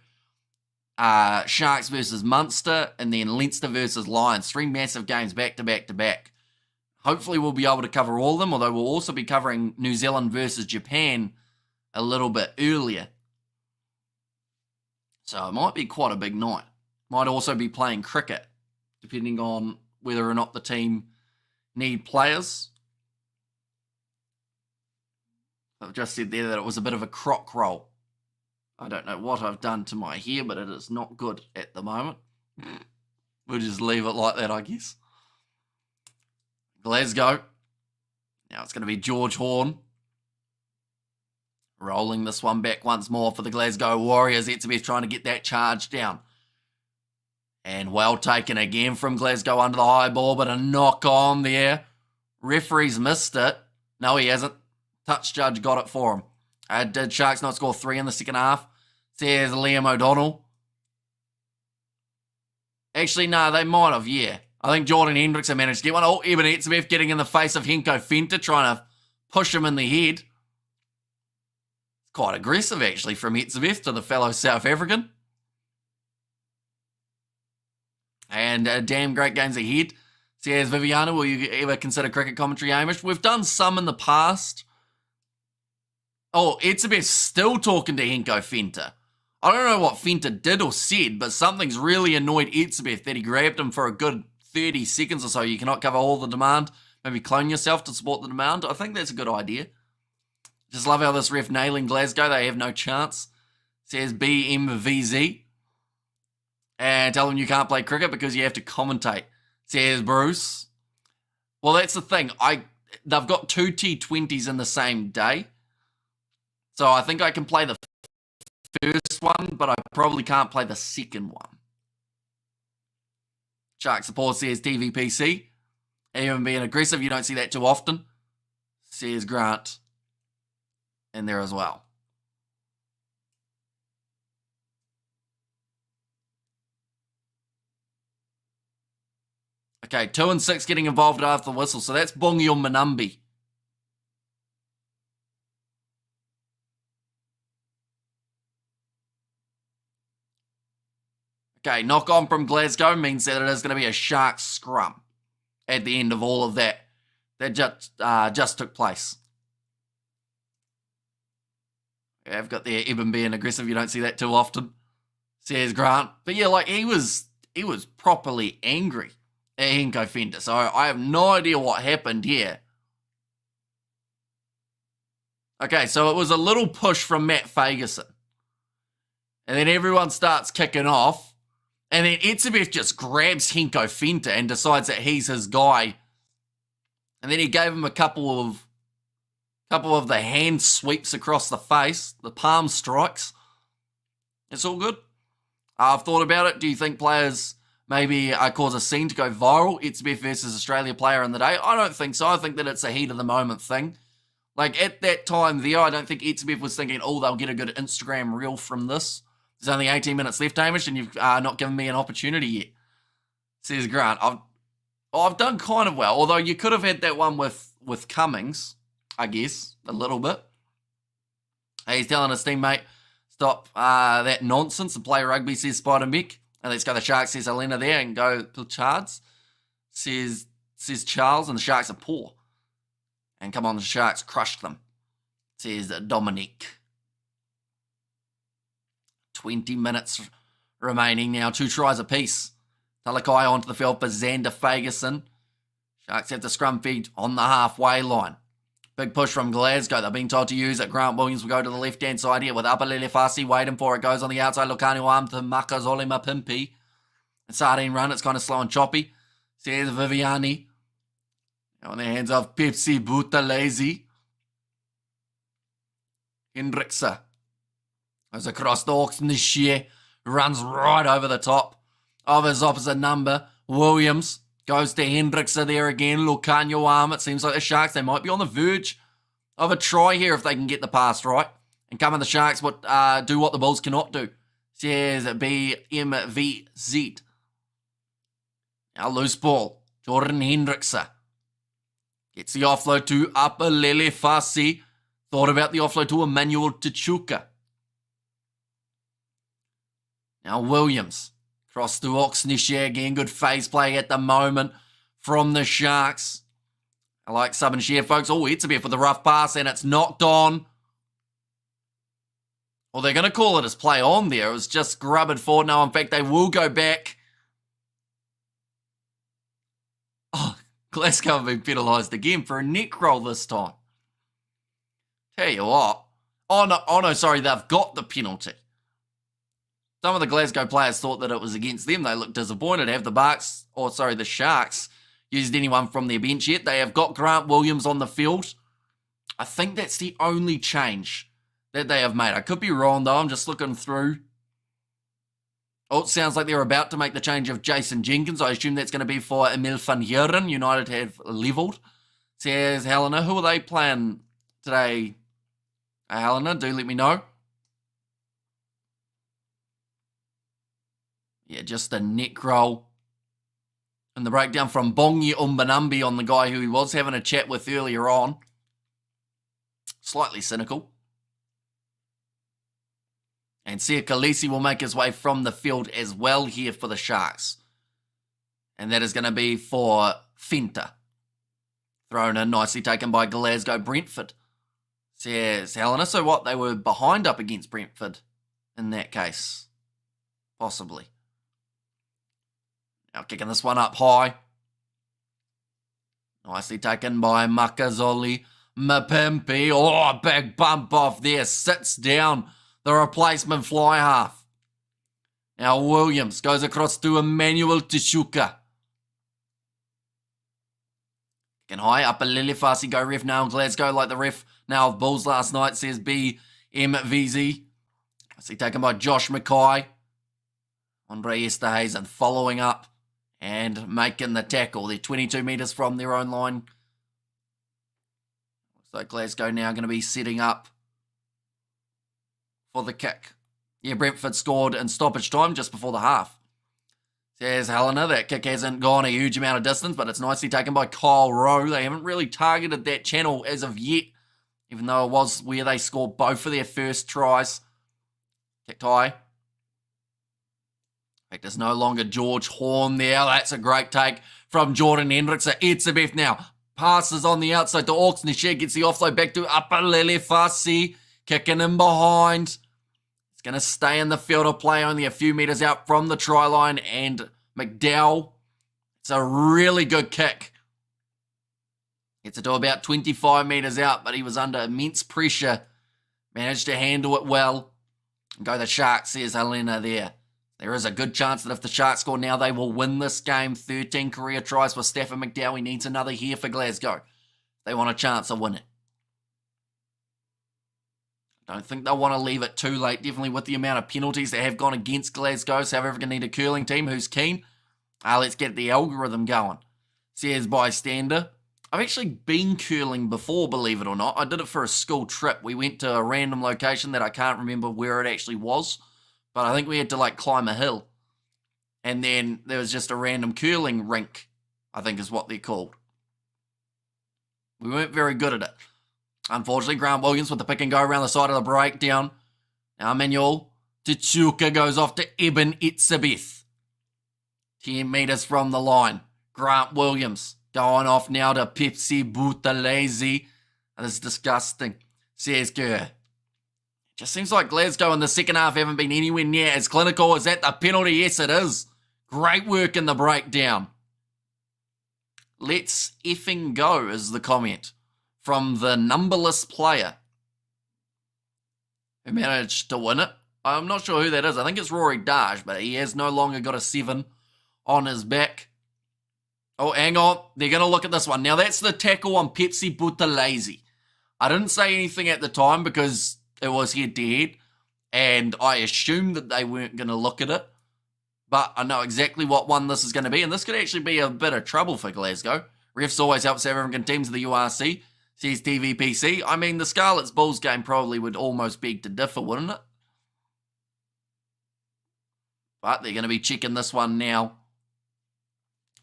Sharks versus Munster. And then Leinster versus Lions. 3 massive games back to back to back. Hopefully we'll be able to cover all of them. Although we'll also be covering New Zealand versus Japan a little bit earlier. So it might be quite a big night. Might also be playing cricket, depending on whether or not the team need players. I've just said there that it was a bit of a crock roll. I don't know what I've done to my hair, but it is not good at the moment. We'll just leave it like that, I guess. Glasgow Now it's going to be George Horn. Rolling this one back once more for the Glasgow Warriors. Etzebeth trying to get that charge down. And well taken again from Glasgow under the high ball, but a knock on there. Referee's missed it. No, he hasn't. Touch judge got it for him. Did Sharks not score 3 in the second half? Says Liam O'Donnell. Actually, no, they might have, yeah. I think Jordan Hendrickson managed to get one. Oh, Eben Etzebeth getting in the face of Henko Fenter, trying to push him in the head. It's quite aggressive, actually, from Etzebeth to the fellow South African. And damn great games ahead. Says Viviana, will you ever consider cricket commentary, Hamish? We've done some in the past. Oh, Etzebeth's still talking to Henko Fenter. I don't know what Fenter did or said, but something's really annoyed Etzebeth that he grabbed him for a good 30 seconds or so. You cannot cover all the demand. Maybe clone yourself to support the demand. I think that's a good idea. Just love how this ref nailing Glasgow. They have no chance. Says BMVZ. And tell them you can't play cricket because you have to commentate. Says Bruce. Well, that's the thing. They've got 2 T20s in the same day. So I think I can play the first one, but I probably can't play the second one. Shark Support says TVPC. Even being aggressive, you don't see that too often. Says Grant. In there as well. Okay, 2 and 6 getting involved after the whistle. So that's Bongio Manambi. Okay, knock on from Glasgow means that it is going to be a Sharks scrum at the end of all of that. That just took place. Yeah, I've got the Eben being aggressive. You don't see that too often. Says Grant. But yeah, like he was properly angry at Henko Fender. So I have no idea what happened here. Okay, so it was a little push from Matt Fagerson. And then everyone starts kicking off. And then Etzebeth just grabs Henko Fenter and decides that he's his guy. And then he gave him a couple of the hand sweeps across the face, the palm strikes. It's all good. I've thought about it. Do you think players maybe cause a scene to go viral? Etzebeth versus Australia player in the day? I don't think so. I think that it's a heat of the moment thing. Like at that time there, I don't think Etzebeth was thinking, oh, they'll get a good Instagram reel from this. There's only 18 minutes left, Hamish, and you've not given me an opportunity yet. Says Grant. I've done kind of well, although you could have had that one with Cummings, I guess, a little bit. He's telling his teammate, stop that nonsense and play rugby, says Spider Mick. And let's go the Sharks, says Helena there, and go to Charles, says Charles, and the Sharks are poor. And come on, the Sharks crushed them, says Dominic. 20 minutes remaining now, 2 tries apiece. Talakai onto the field for Xander Fagerson. Sharks have the scrum feed on the halfway line. Big push from Glasgow. They're being told to use it. Grant Williams will go to the left-hand side here with Apalele Fasi waiting for it. Goes on the outside. Lukanu arm to Makazolima Pimpi. And Sardine run. It's kind of slow and choppy. Says Viviani. On the hands of Pepsi Butalezi. Hendrickson goes across the Hawks this year. Runs right over the top of his opposite number. Williams goes to Hendrickson there again. Lucanio arm. It seems like the Sharks, they might be on the verge of a try here if they can get the pass right. And come on, the Sharks do what the Bulls cannot do. Says BMVZ. Now loose ball. Jordan Hendrickson gets the offload to Apalele Fasi. Thought about the offload to Emmanuel Tachuka. Now Williams. Cross to Oxnishare again. Good phase play at the moment from the Sharks. I like sub and share, folks. Oh, it's a bit for the rough pass, and it's knocked on. Well, they're going to call it as play on there. It was just grubbered forward. No, in fact, they will go back. Oh, Glasgow have been penalised again for a neck roll this time. Tell you what. Oh, no, sorry. They've got the penalty. Some of the Glasgow players thought that it was against them. They looked disappointed. Have the Sharks used anyone from their bench yet. They have got Grant Williams on the field. I think that's the only change that they have made. I could be wrong, though. I'm just looking through. Oh, it sounds like they're about to make the change of Jason Jenkins. I assume that's going to be for Emil van Heeren. United have levelled. Says Helena. Who are they playing today? Helena, do let me know. Yeah, just a neck roll. And the breakdown from Bongi Umbanambi on the guy who he was having a chat with earlier on. Slightly cynical. And Sia Khaleesi will make his way from the field as well here for the Sharks. And that is going to be for Fenta. Thrown in, nicely taken by Glasgow Brentford. Says Helena. So what, they were behind up against Brentford in that case? Possibly. Now kicking this one up high. Nicely taken by Makazole Mapimpi. Oh, big bump off there. Sits down the replacement fly half. Now Williams goes across to Emmanuel Tishuka. Kicking high, upper Lilifasi go ref now. Glasgow like the ref now of Bulls last night, says BMVZ. I see taken by Josh Mackay. Andre Esterhazen following up and making the tackle. They're 22 metres from their own line. Looks like Glasgow now going to be setting up for the kick. Yeah, Brentford scored in stoppage time just before the half. Says Helena, that kick hasn't gone a huge amount of distance, but it's nicely taken by Kyle Rowe. They haven't really targeted that channel as of yet, even though it was where they scored both of their first tries. Kicked high. In fact, there's no longer George Horn there. That's a great take from Jordan Hendricks. Etzebeth now passes on the outside to Orks. Nisha gets the offload back to Upper Lelefasi. Kicking in behind. It's going to stay in the field of play, only a few metres out from the try line. And McDowell, it's a really good kick. Gets it to about 25 metres out, but he was under immense pressure. Managed to handle it well. Go the Sharks, says Helena there. There is a good chance that if the Sharks score now, they will win this game. 13 career tries for Stafford McDowell. He needs another here for Glasgow. They want a chance of winning. Don't think they'll want to leave it too late, definitely with the amount of penalties that have gone against Glasgow. South Africa need a curling team who's keen. Let's get the algorithm going. Says Bystander. I've actually been curling before, believe it or not. I did it for a school trip. We went to a random location that I can't remember where it actually was. But I think we had to climb a hill. And then there was just a random curling rink, I think is what they're called. We weren't very good at it. Unfortunately, Grant Williams with the pick and go around the side of the breakdown. Now Emmanuel Tichuka goes off to Eben Etzebeth. 10 metres from the line. Grant Williams going off now to Pepsi Buthelezi. That is disgusting. Says Kerr. Just seems like Glasgow in the second half haven't been anywhere near as clinical. Is that the penalty? Yes, it is. Great work in the breakdown. Let's effing go is the comment from the numberless player who managed to win it. I'm not sure who that is. I think it's Rory Darge, but he has no longer got a 7 on his back. Oh, hang on. They're going to look at this one. Now, that's the tackle on Pepsi Buthelezi. I didn't say anything at the time because it was head-to-head, and I assumed that they weren't going to look at it. But I know exactly what one this is going to be, and this could actually be a bit of trouble for Glasgow. Refs always help South African teams of the URC. Says TVPC. I mean, the Scarlets Bulls game probably would almost beg to differ, wouldn't it? But they're going to be checking this one now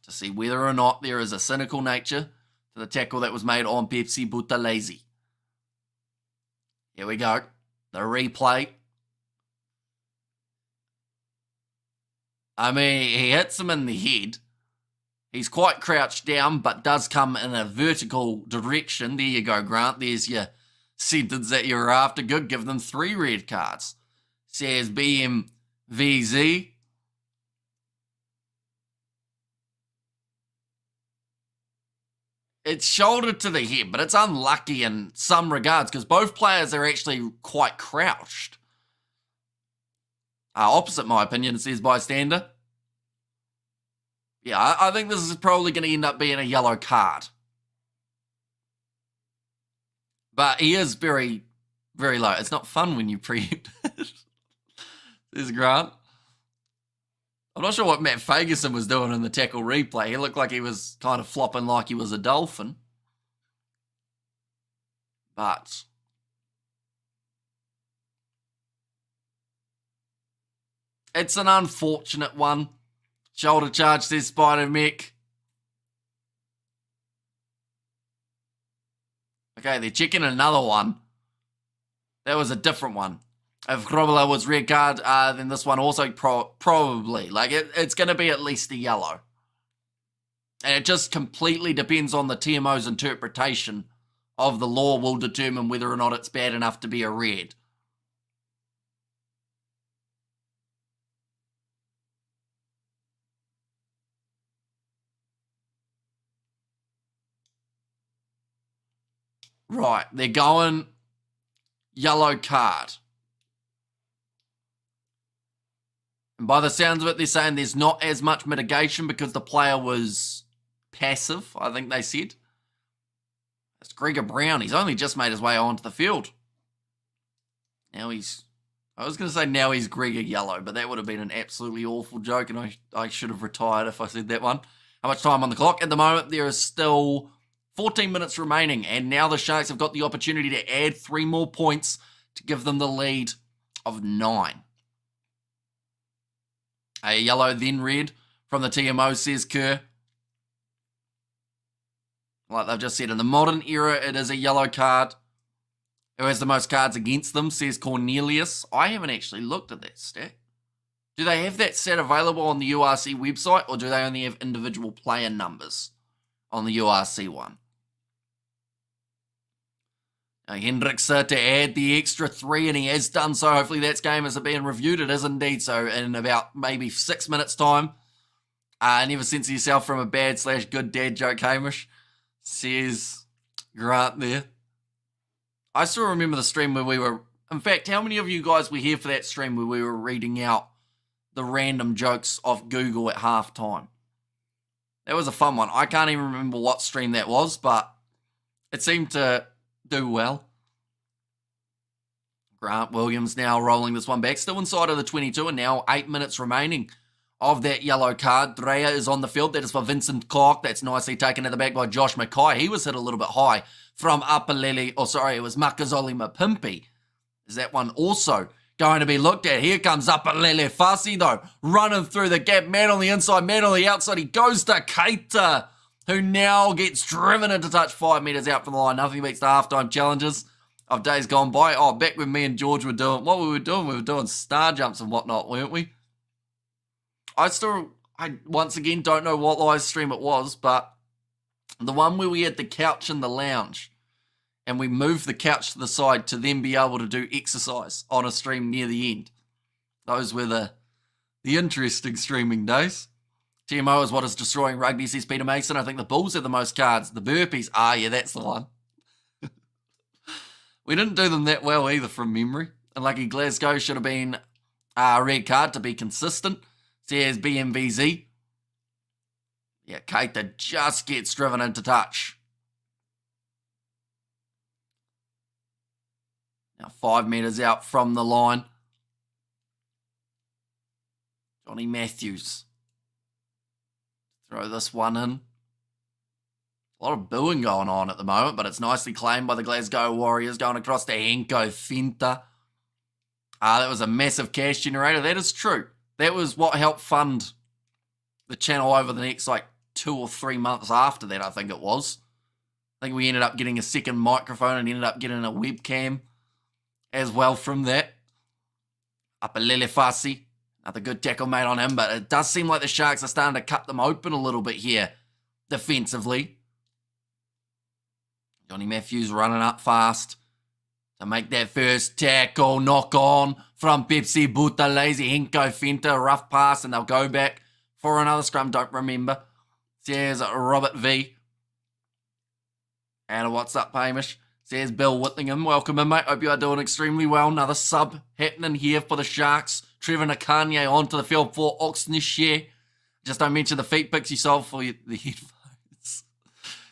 to see whether or not there is a cynical nature to the tackle that was made on Pepsi Buthelezi. Here we go. The replay. I mean, he hits him in the head. He's quite crouched down, but does come in a vertical direction. There you go, Grant. There's your sentence that you're after. Good. Give them 3 red cards. Says BMVZ. It's shoulder to the head, but it's unlucky in some regards because both players are actually quite crouched. Opposite my opinion, it says Bystander. Yeah, I think this is probably going to end up being a yellow card. But he is very, very low. It's not fun when you preempt. There's Grant. I'm not sure what Matt Fagerson was doing in the tackle replay. He looked like he was kind of flopping like he was a dolphin. But it's an unfortunate one. Shoulder charge, says Spider-Mech. Okay, they're checking another one. That was a different one. If Grobler was red card, then this one also probably. Like, it's going to be at least a yellow. And it just completely depends on the TMO's interpretation of the law will determine whether or not it's bad enough to be a red. Right, they're going yellow card. And by the sounds of it, they're saying there's not as much mitigation because the player was passive, I think they said. It's Gregor Brown. He's only just made his way onto the field. Now he's... I was going to say now he's Gregor Yellow, but that would have been an absolutely awful joke, and I should have retired if I said that one. How much time on the clock? At the moment, there is still 14 minutes remaining, and now the Sharks have got the opportunity to add 3 more points to give them the lead of 9. A yellow, then red from the TMO, says Kerr. Like they've just said, in the modern era, it is a yellow card. Who has the most cards against them, says Cornelius. I haven't actually looked at that stat. Do they have that stat available on the URC website, or do they only have individual player numbers on the URC one? Now, Hendricks to add the extra 3, and he has done so. Hopefully that game is being reviewed. It is indeed so in about maybe 6 minutes' time. Never censor yourself from a bad/good dad joke, Hamish, says Grant there. I still remember the stream where we were... In fact, how many of you guys were here for that stream where we were reading out the random jokes off Google at halftime? That was a fun one. I can't even remember what stream that was, but it seemed to do well. Grant Williams now rolling this one back. Still inside of the 22, and now 8 minutes remaining of that yellow card. Dreyer is on the field. That is for Vincent Clark. That's nicely taken at the back by Josh Mackay. He was hit a little bit high from Apalele. Oh, sorry, it was Makazole Mapimpi. Is that one also going to be looked at? Here comes Apalele Fasi, though, running through the gap. Man on the inside, man on the outside. He goes to Keita, who now gets driven into touch 5 metres out from the line. Nothing beats the halftime challenges of days gone by. Oh, back when me and George were doing what we were doing star jumps and whatnot, weren't we? I once again don't know what live stream it was, but the one where we had the couch in the lounge and we moved the couch to the side to then be able to do exercise on a stream near the end. Those were the interesting streaming days. TMO is what is destroying rugby, says Peter Mason. I think the Bulls have the most cards. The burpees, yeah, that's the one. We didn't do them that well either from memory. And lucky Glasgow should have been a red card to be consistent. Says BMVZ. Yeah, Keita just gets driven into touch. Now 5 metres out from the line. Johnny Matthews. Throw this one in. A lot of booing going on at the moment, but it's nicely claimed by the Glasgow Warriors, going across to Henko Finta. That was a massive cash generator. That is true. That was what helped fund the channel over the next 2 or 3 months after that, I think it was. I think we ended up getting a second microphone and ended up getting a webcam as well from that. Apalele Fasi. Another good tackle made on him, but it does seem like the Sharks are starting to cut them open a little bit here defensively. Johnny Matthews running up fast to make that first tackle. Knock on from Pepsi Butalese. Henko Finta, rough pass, and they'll go back for another scrum. Don't remember. Says Robert V. And what's up, Hamish? Says Bill Whittingham. Welcome in, mate. Hope you are doing extremely well. Another sub happening here for the Sharks. Trevor Nakanye onto the field for Oxnishare. Just don't mention the feet picks you sold for the headphones.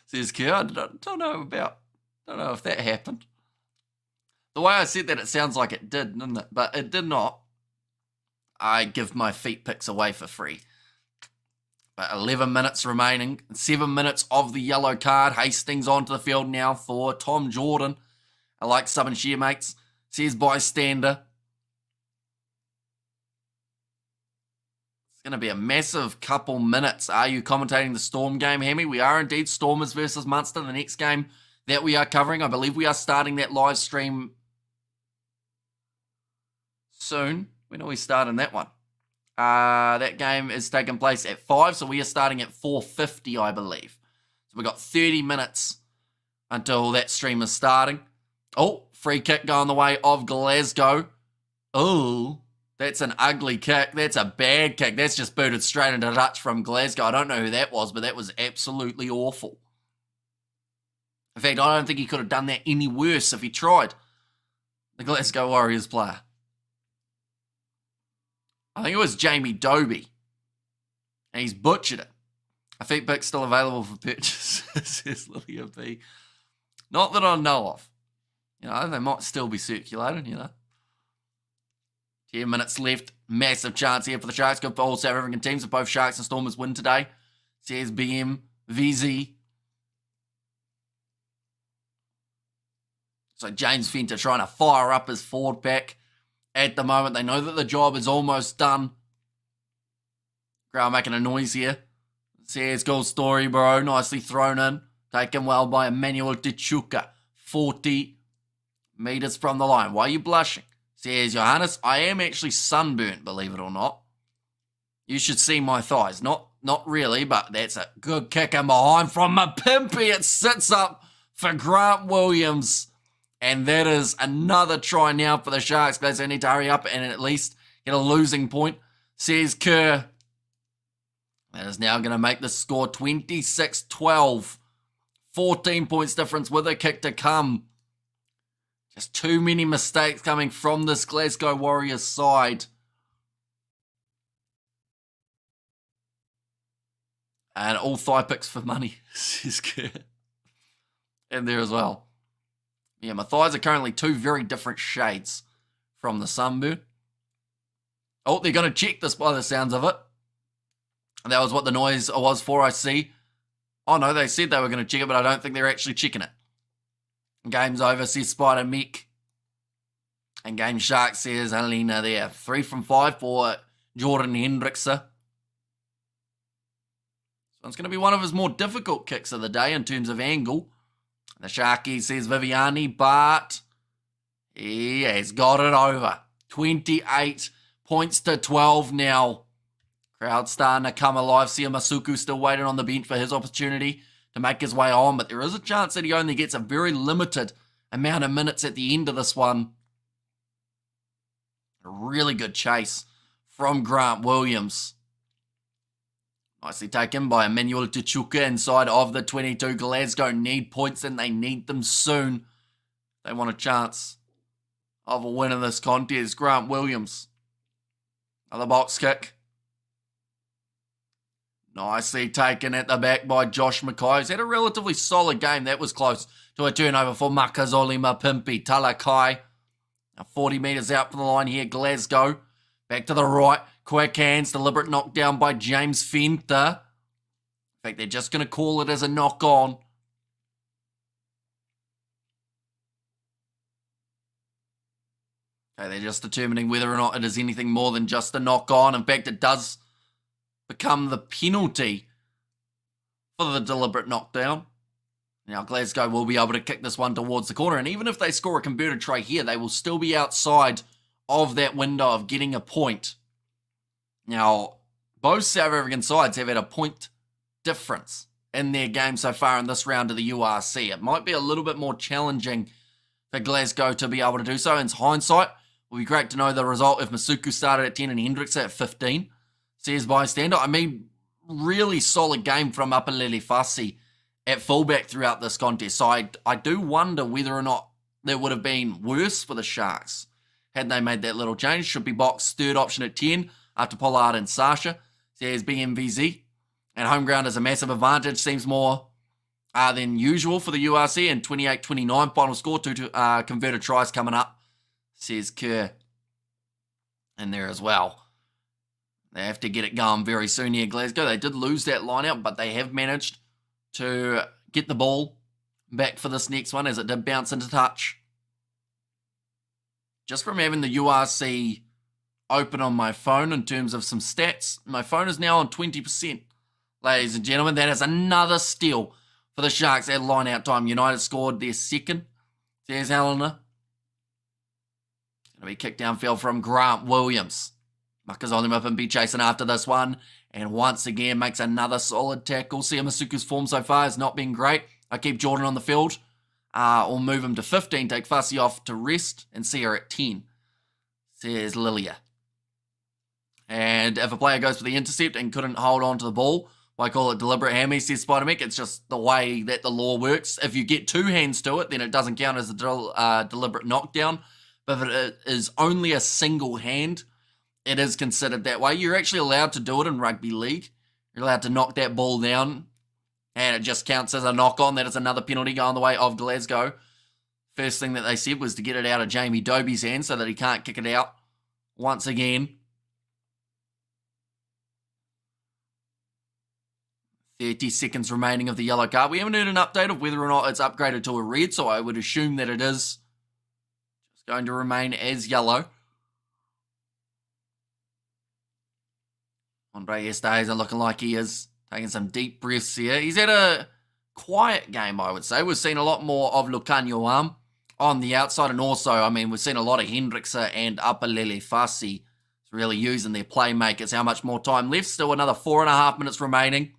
Says Kerr. I don't know if that happened. The way I said that, it sounds like it did, didn't it? But it did not. I give my feet picks away for free. But 11 minutes remaining. 7 minutes of the yellow card. Hastings onto the field now for Tom Jordan. I like subbing share mates. Says bystander. It's going to be a massive couple minutes. Are you commentating the Storm game, Hammy? We are indeed. Stormers versus Munster. The next game that we are covering. I believe we are starting that live stream soon. When are we starting that one? That game is taking place at 5, so we are starting at 4:50, I believe. So we've got 30 minutes until that stream is starting. Oh, free kick going the way of Glasgow. Oh, that's an ugly kick. That's a bad kick. That's just booted straight into touch from Glasgow. I don't know who that was, but that was absolutely awful. In fact, I don't think he could have done that any worse if he tried. The Glasgow Warriors player. I think it was Jamie Dobie. And he's butchered it. A feet pick still available for purchase, says Lilia B. Not that I know of. They might still be circulated, 10 minutes left. Massive chance here for the Sharks. Good for all South African teams. If both Sharks and Stormers win today, says BM VZ. So James Fenter trying to fire up his forward pack. At the moment, they know that the job is almost done. Crowd making a noise here. Says goal story, bro. Nicely thrown in. Taken well by Emmanuel Tichuka. 40 meters from the line. Why are you blushing? Says Johannes, I am actually sunburnt, believe it or not. You should see my thighs. Not really, but that's a good kick in behind from Mapimpi. It sits up for Grant Williams. And that is another try now for the Sharks. They need to hurry up and at least get a losing point, says Kerr. That is now going to make the score 26-12. 14 points difference with a kick to come. Just too many mistakes coming from this Glasgow Warriors side. And all thigh picks for money, says Kerr. And there as well. Yeah, my thighs are currently two very different shades from the sunburn. Oh, they're going to check this by the sounds of it. And that was what the noise was for, I see. Oh, no, they said they were going to check it, but I don't think they're actually checking it. Game's over, says Spider Mick. And Game Shark says Helena there. 3 from 5 for Jordan Hendrickse. So it's going to be one of his more difficult kicks of the day in terms of angle. The Sharky says Viviani, but he has got it over. 28 points to 12 now. Crowd starting to come alive. Sia Masuku still waiting on the bench for his opportunity to make his way on, but there is a chance that he only gets a very limited amount of minutes at the end of this one. A really good chase from Grant Williams. Nicely taken by Emmanuel Tichuka inside of the 22. Glasgow need points and they need them soon. They want a chance of a win in this contest. Grant Williams. Another box kick. Nicely taken at the back by Josh McKay. He's had a relatively solid game. That was close to a turnover for Makazole Mapimpi. Talakai. Now 40 metres out from the line here. Glasgow. Back to the right. Quick hands. Deliberate knockdown by James Fenter. In fact, they're just going to call it as a knock on. Okay, they're just determining whether or not it is anything more than just a knock on. In fact, it does become the penalty for the deliberate knockdown. Now, Glasgow will be able to kick this one towards the corner. And even if they score a converted try here, they will still be outside of that window of getting a point. Now, both South African sides have had a point difference in their game so far in this round of the URC. It might be a little bit more challenging for Glasgow to be able to do so. In hindsight, it would be great to know the result if Masuku started at 10 and Hendrickse at 15. Says bystander. I mean, really solid game from Apalele Fassi at fullback throughout this contest. So I do wonder whether or not there would have been worse for the Sharks had they made that little change. Should be Box third option at 10 after Pollard and Sasha. says BMVZ. And home ground is a massive advantage. Seems more than usual for the URC. And 28-29 final score. Two converted tries coming up, says Kerr. And there as well. They have to get it going very soon here, Glasgow. They did lose that line out, but they have managed to get the ball back for this next one as it did bounce into touch. Just from having the URC open on my phone in terms of some stats, my phone is now on 20%. Ladies and gentlemen, that is another steal for the Sharks at line out time. United scored their second. There's Helena. Going to be kicked downfield from Grant Williams. Mucker's on him up and be chasing after this one. And once again makes another solid tackle. Siamasuku's form so far has not been great. I keep Jordan on the field. Or move him to 15. Take Fussy off to rest. And see her at 10. Says Lilia. And if a player goes for the intercept and couldn't hold on to the ball, why call it deliberate hammy, says Spider-Mick. It's just the way that the law works. If you get two hands to it, then it doesn't count as a deliberate knockdown. But if it is only a single hand, it is considered that way. You're actually allowed to do it in rugby league. You're allowed to knock that ball down, and it just counts as a knock-on. That is another penalty going the way of Glasgow. First thing that they said was to get it out of Jamie Dobie's hand so that he can't kick it out once again. 30 seconds remaining of the yellow card. We haven't heard an update of whether or not it's upgraded to a red, so I would assume that it is just going to remain as yellow. Andre Esterhuizen looking like he is taking some deep breaths here. He's had a quiet game, I would say. We've seen a lot more of Lucanio on the outside, and also, I mean, we've seen a lot of Hendrickse and Apalele Fassi really using their playmakers. How much more time left? Still another 4.5 minutes remaining.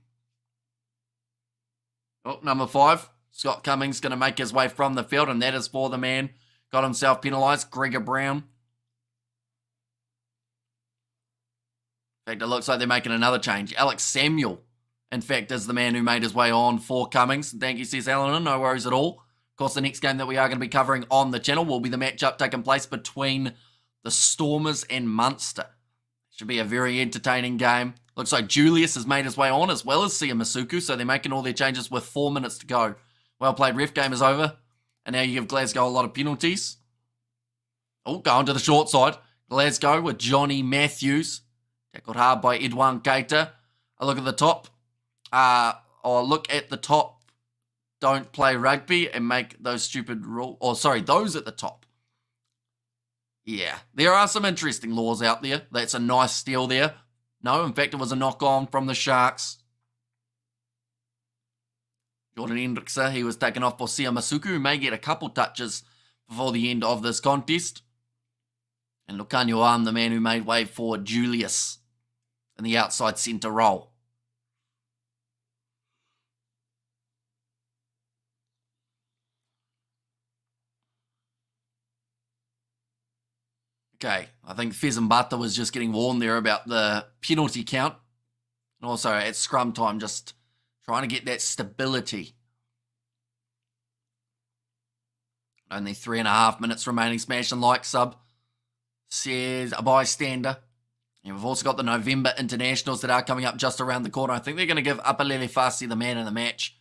Oh, number 5, Scott Cummings going to make his way from the field, and that is for the man. Got himself penalised, Gregor Brown. In fact, it looks like they're making another change. Alex Samuel, in fact, is the man who made his way on for Cummings. Thank you, says Alan. No worries at all. Of course, the next game that we are going to be covering on the channel will be the matchup taking place between the Stormers and Munster. Should be a very entertaining game. Looks like Julius has made his way on as well as Siamasuku, so they're making all their changes with 4 minutes to go. Well played, ref. Game is over. And now you give Glasgow a lot of penalties. Oh, going to the short side. Glasgow with Johnny Matthews. Tackled hard by Edouard Keita. A look at the top. Or look at the top. Don't play rugby and make those stupid rules. Or sorry, those at the top. Yeah, there are some interesting laws out there. That's a nice steal there. No, in fact, it was a knock-on from the Sharks. Jordan Hendrickse, he was taken off for Siamasuku, who may get a couple touches before the end of this contest. And Lucanio, the man who made way for Julius in the outside centre role. Okay, I think Fezambata was just getting warned there about the penalty count. And also at scrum time, just trying to get that stability. Only 3.5 minutes remaining. Smash and like sub, says a bystander. And we've also got the November internationals that are coming up just around the corner. I think they're going to give Apalele Fassi the man of the match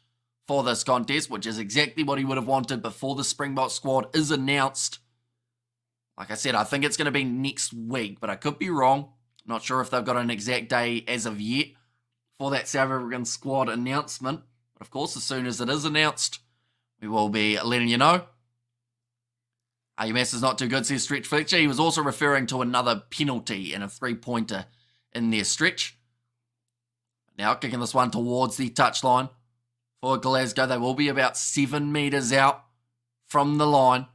for this contest, which is exactly what he would have wanted before the Springbok squad is announced. Like I said, I think it's going to be next week, but I could be wrong. Not sure if they've got an exact day as of yet for that South African squad announcement. But of course, as soon as it is announced, we will be letting you know. Your mess is not too good, says Stretch Fletcher. He was also referring to another penalty and a 3-pointer in their Stretch. Now kicking this one towards the touchline for Glasgow. They will be about 7 metres out from the line.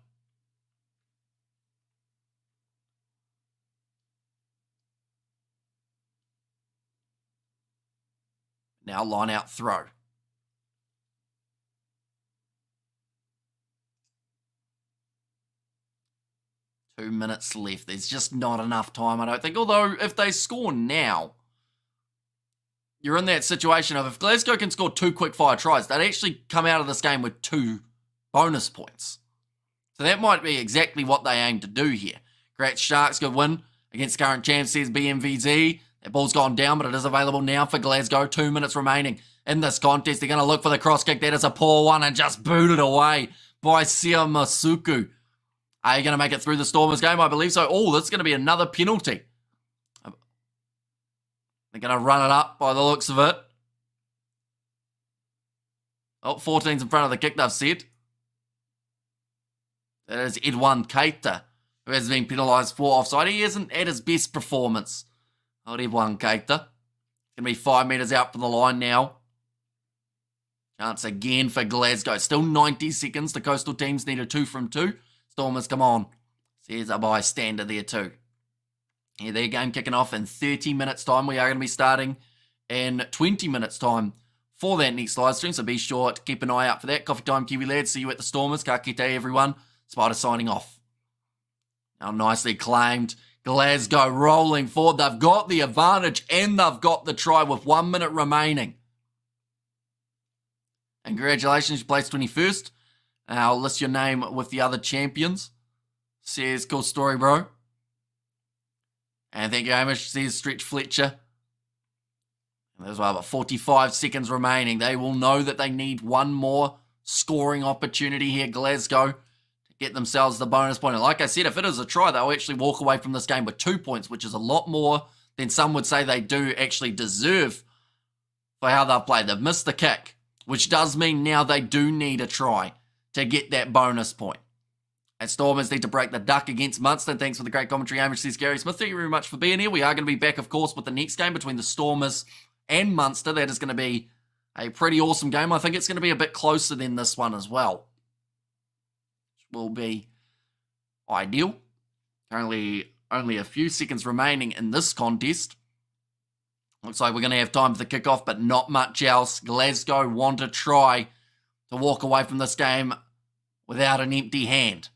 Now line out throw. Two minutes left. There's just not enough time, I don't think. Although, if they score now, you're in that situation of if Glasgow can score 2 quick-fire tries, they'd actually come out of this game with 2 bonus points. So that might be exactly what they aim to do here. Great Sharks, good win against current champs, says BMVZ. That ball's gone down, but it is available now for Glasgow. 2 minutes remaining in this contest. They're going to look for the cross kick. That is a poor one and just booted away by Sia Masuku. Are you going to make it through the Stormers game? I believe so. Oh, that's going to be another penalty. They're going to run it up by the looks of it. Oh, 14's in front of the kick, they've said. That is Edwin Keita, who has been penalised for offside. He isn't at his best performance. Old Edwin Keita. Going to be 5 metres out from the line now. Chance again for Glasgow. Still 90 seconds. The coastal teams need a 2 from 2. Stormers, come on. There's a bystander there too. Yeah, their game kicking off in 30 minutes time. We are going to be starting in 20 minutes time for that next live stream, so be sure to keep an eye out for that. Coffee time, Kiwi lads. See you at the Stormers. Ka kite, everyone. Spider signing off. Now nicely claimed. Glasgow rolling forward. They've got the advantage and they've got the try with 1 minute remaining. And congratulations, you placed 21st. I'll list your name with the other champions. Says, cool story, bro. And thank you, Hamish. Says Stretch Fletcher. And there's about 45 seconds remaining. They will know that they need one more scoring opportunity here, Glasgow, to get themselves the bonus point. And like I said, if it is a try, they'll actually walk away from this game with 2 points, which is a lot more than some would say they do actually deserve for how they've played. They've missed the kick, which does mean now they do need a try to get that bonus point. And Stormers need to break the duck against Munster. Thanks for the great commentary, Hamish, says Gary Smith. Thank you very much for being here. We are going to be back, of course, with the next game between the Stormers and Munster. That is going to be a pretty awesome game. I think it's going to be a bit closer than this one as well, which will be ideal. Currently, only a few seconds remaining in this contest. Looks like we're going to have time for the kickoff, but not much else. Glasgow want to try to walk away from this game without an empty hand.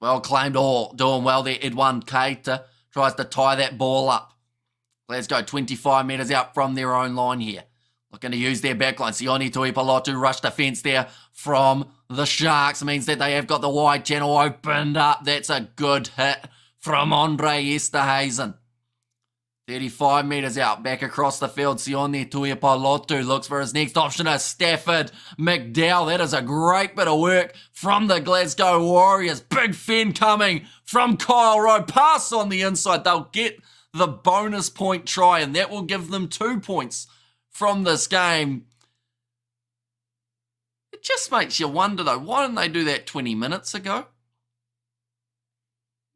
Well claimed, doing well there. Edwin Keita tries to tie that ball up. Glasgow 25 metres out from their own line here. Looking to use their backline. Sione Tuipolotu rush defence there from the Sharks. Means that they have got the wide channel opened up. That's a good hit from Andre Esterhazen. 35 metres out, back across the field. Sione Tuipolotu looks for his next option. Stafford McDowell. That is a great bit of work from the Glasgow Warriors. Big fin coming from Kyle Rowe. Pass on the inside. They'll get the bonus point try, and that will give them 2 points from this game. It just makes you wonder, though, why didn't they do that 20 minutes ago?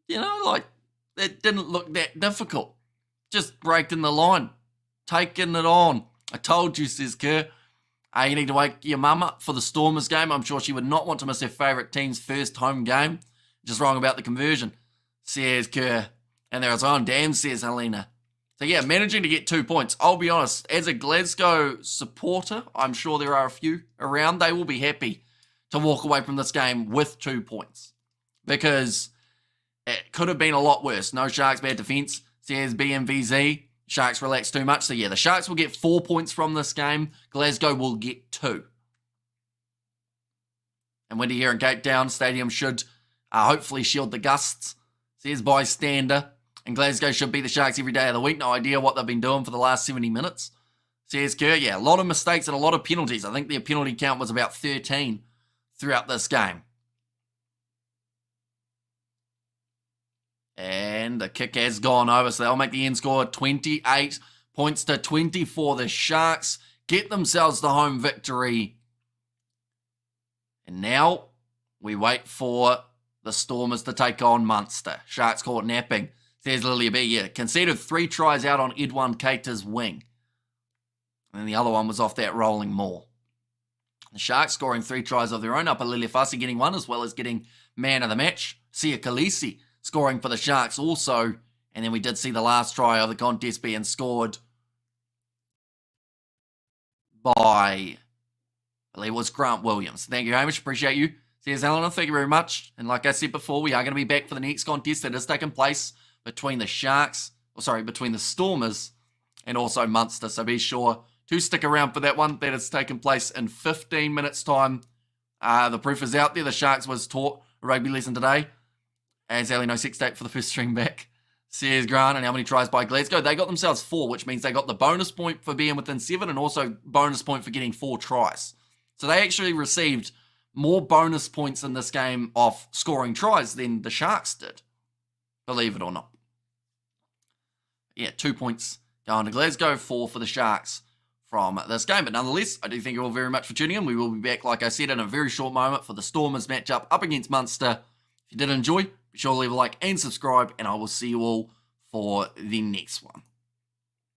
You know, like, it didn't look that difficult. Just breaking the line, taking it on. I told you, says Kerr. You need to wake your mum up for the Stormers game. I'm sure she would not want to miss her favourite team's first home game. Just wrong about the conversion, says Kerr. And there it's on. Damn, says Helena. So yeah, managing to get 2 points. I'll be honest, as a Glasgow supporter, I'm sure there are a few around. They will be happy to walk away from this game with 2 points. Because it could have been a lot worse. No Sharks, bad defence. Says BMVZ, Sharks relax too much. So yeah, the Sharks will get 4 points from this game. Glasgow will get 2. And windy here in Cape Town, stadium should hopefully shield the gusts. Says bystander. And Glasgow should beat the Sharks every day of the week. No idea what they've been doing for the last 70 minutes. Says Kerr, yeah, a lot of mistakes and a lot of penalties. I think their penalty count was about 13 throughout this game. And the kick has gone over, so they'll make the end score 28 points to 24. The Sharks get themselves the home victory. And now we wait for the Stormers to take on Munster. Sharks caught napping, says Lilia B. Yeah, conceded 3 tries out on Edwin Keita's wing. And then the other one was off that rolling maul. The Sharks scoring 3 tries of their own. Upper Lilia Fassi getting 1, as well as getting man of the match. Sia Khaleesi scoring for the Sharks also. And then we did see the last try of the contest being scored by, I believe it was Grant Williams. Thank you, Hamish. Appreciate you. Says Eleanor, thank you very much. And like I said before, we are going to be back for the next contest that is taking place between the between the Stormers and also Munster. So be sure to stick around for that one. That is taking place in 15 minutes time. The proof is out there. The Sharks was taught a rugby lesson today. As Ali No Sex Date for the first stream back, Says Grant. And how many tries by Glasgow? They got themselves 4, which means they got the bonus point for being within 7 and also bonus point for getting 4 tries. So they actually received more bonus points in this game off scoring tries than the Sharks did. Believe it or not. Yeah, 2 points going to Glasgow, 4 for the Sharks from this game. But nonetheless, I do thank you all very much for tuning in. We will be back, like I said, in a very short moment for the Stormers matchup up against Munster. If you did enjoy, be sure to leave a like and subscribe, and I will see you all for the next one.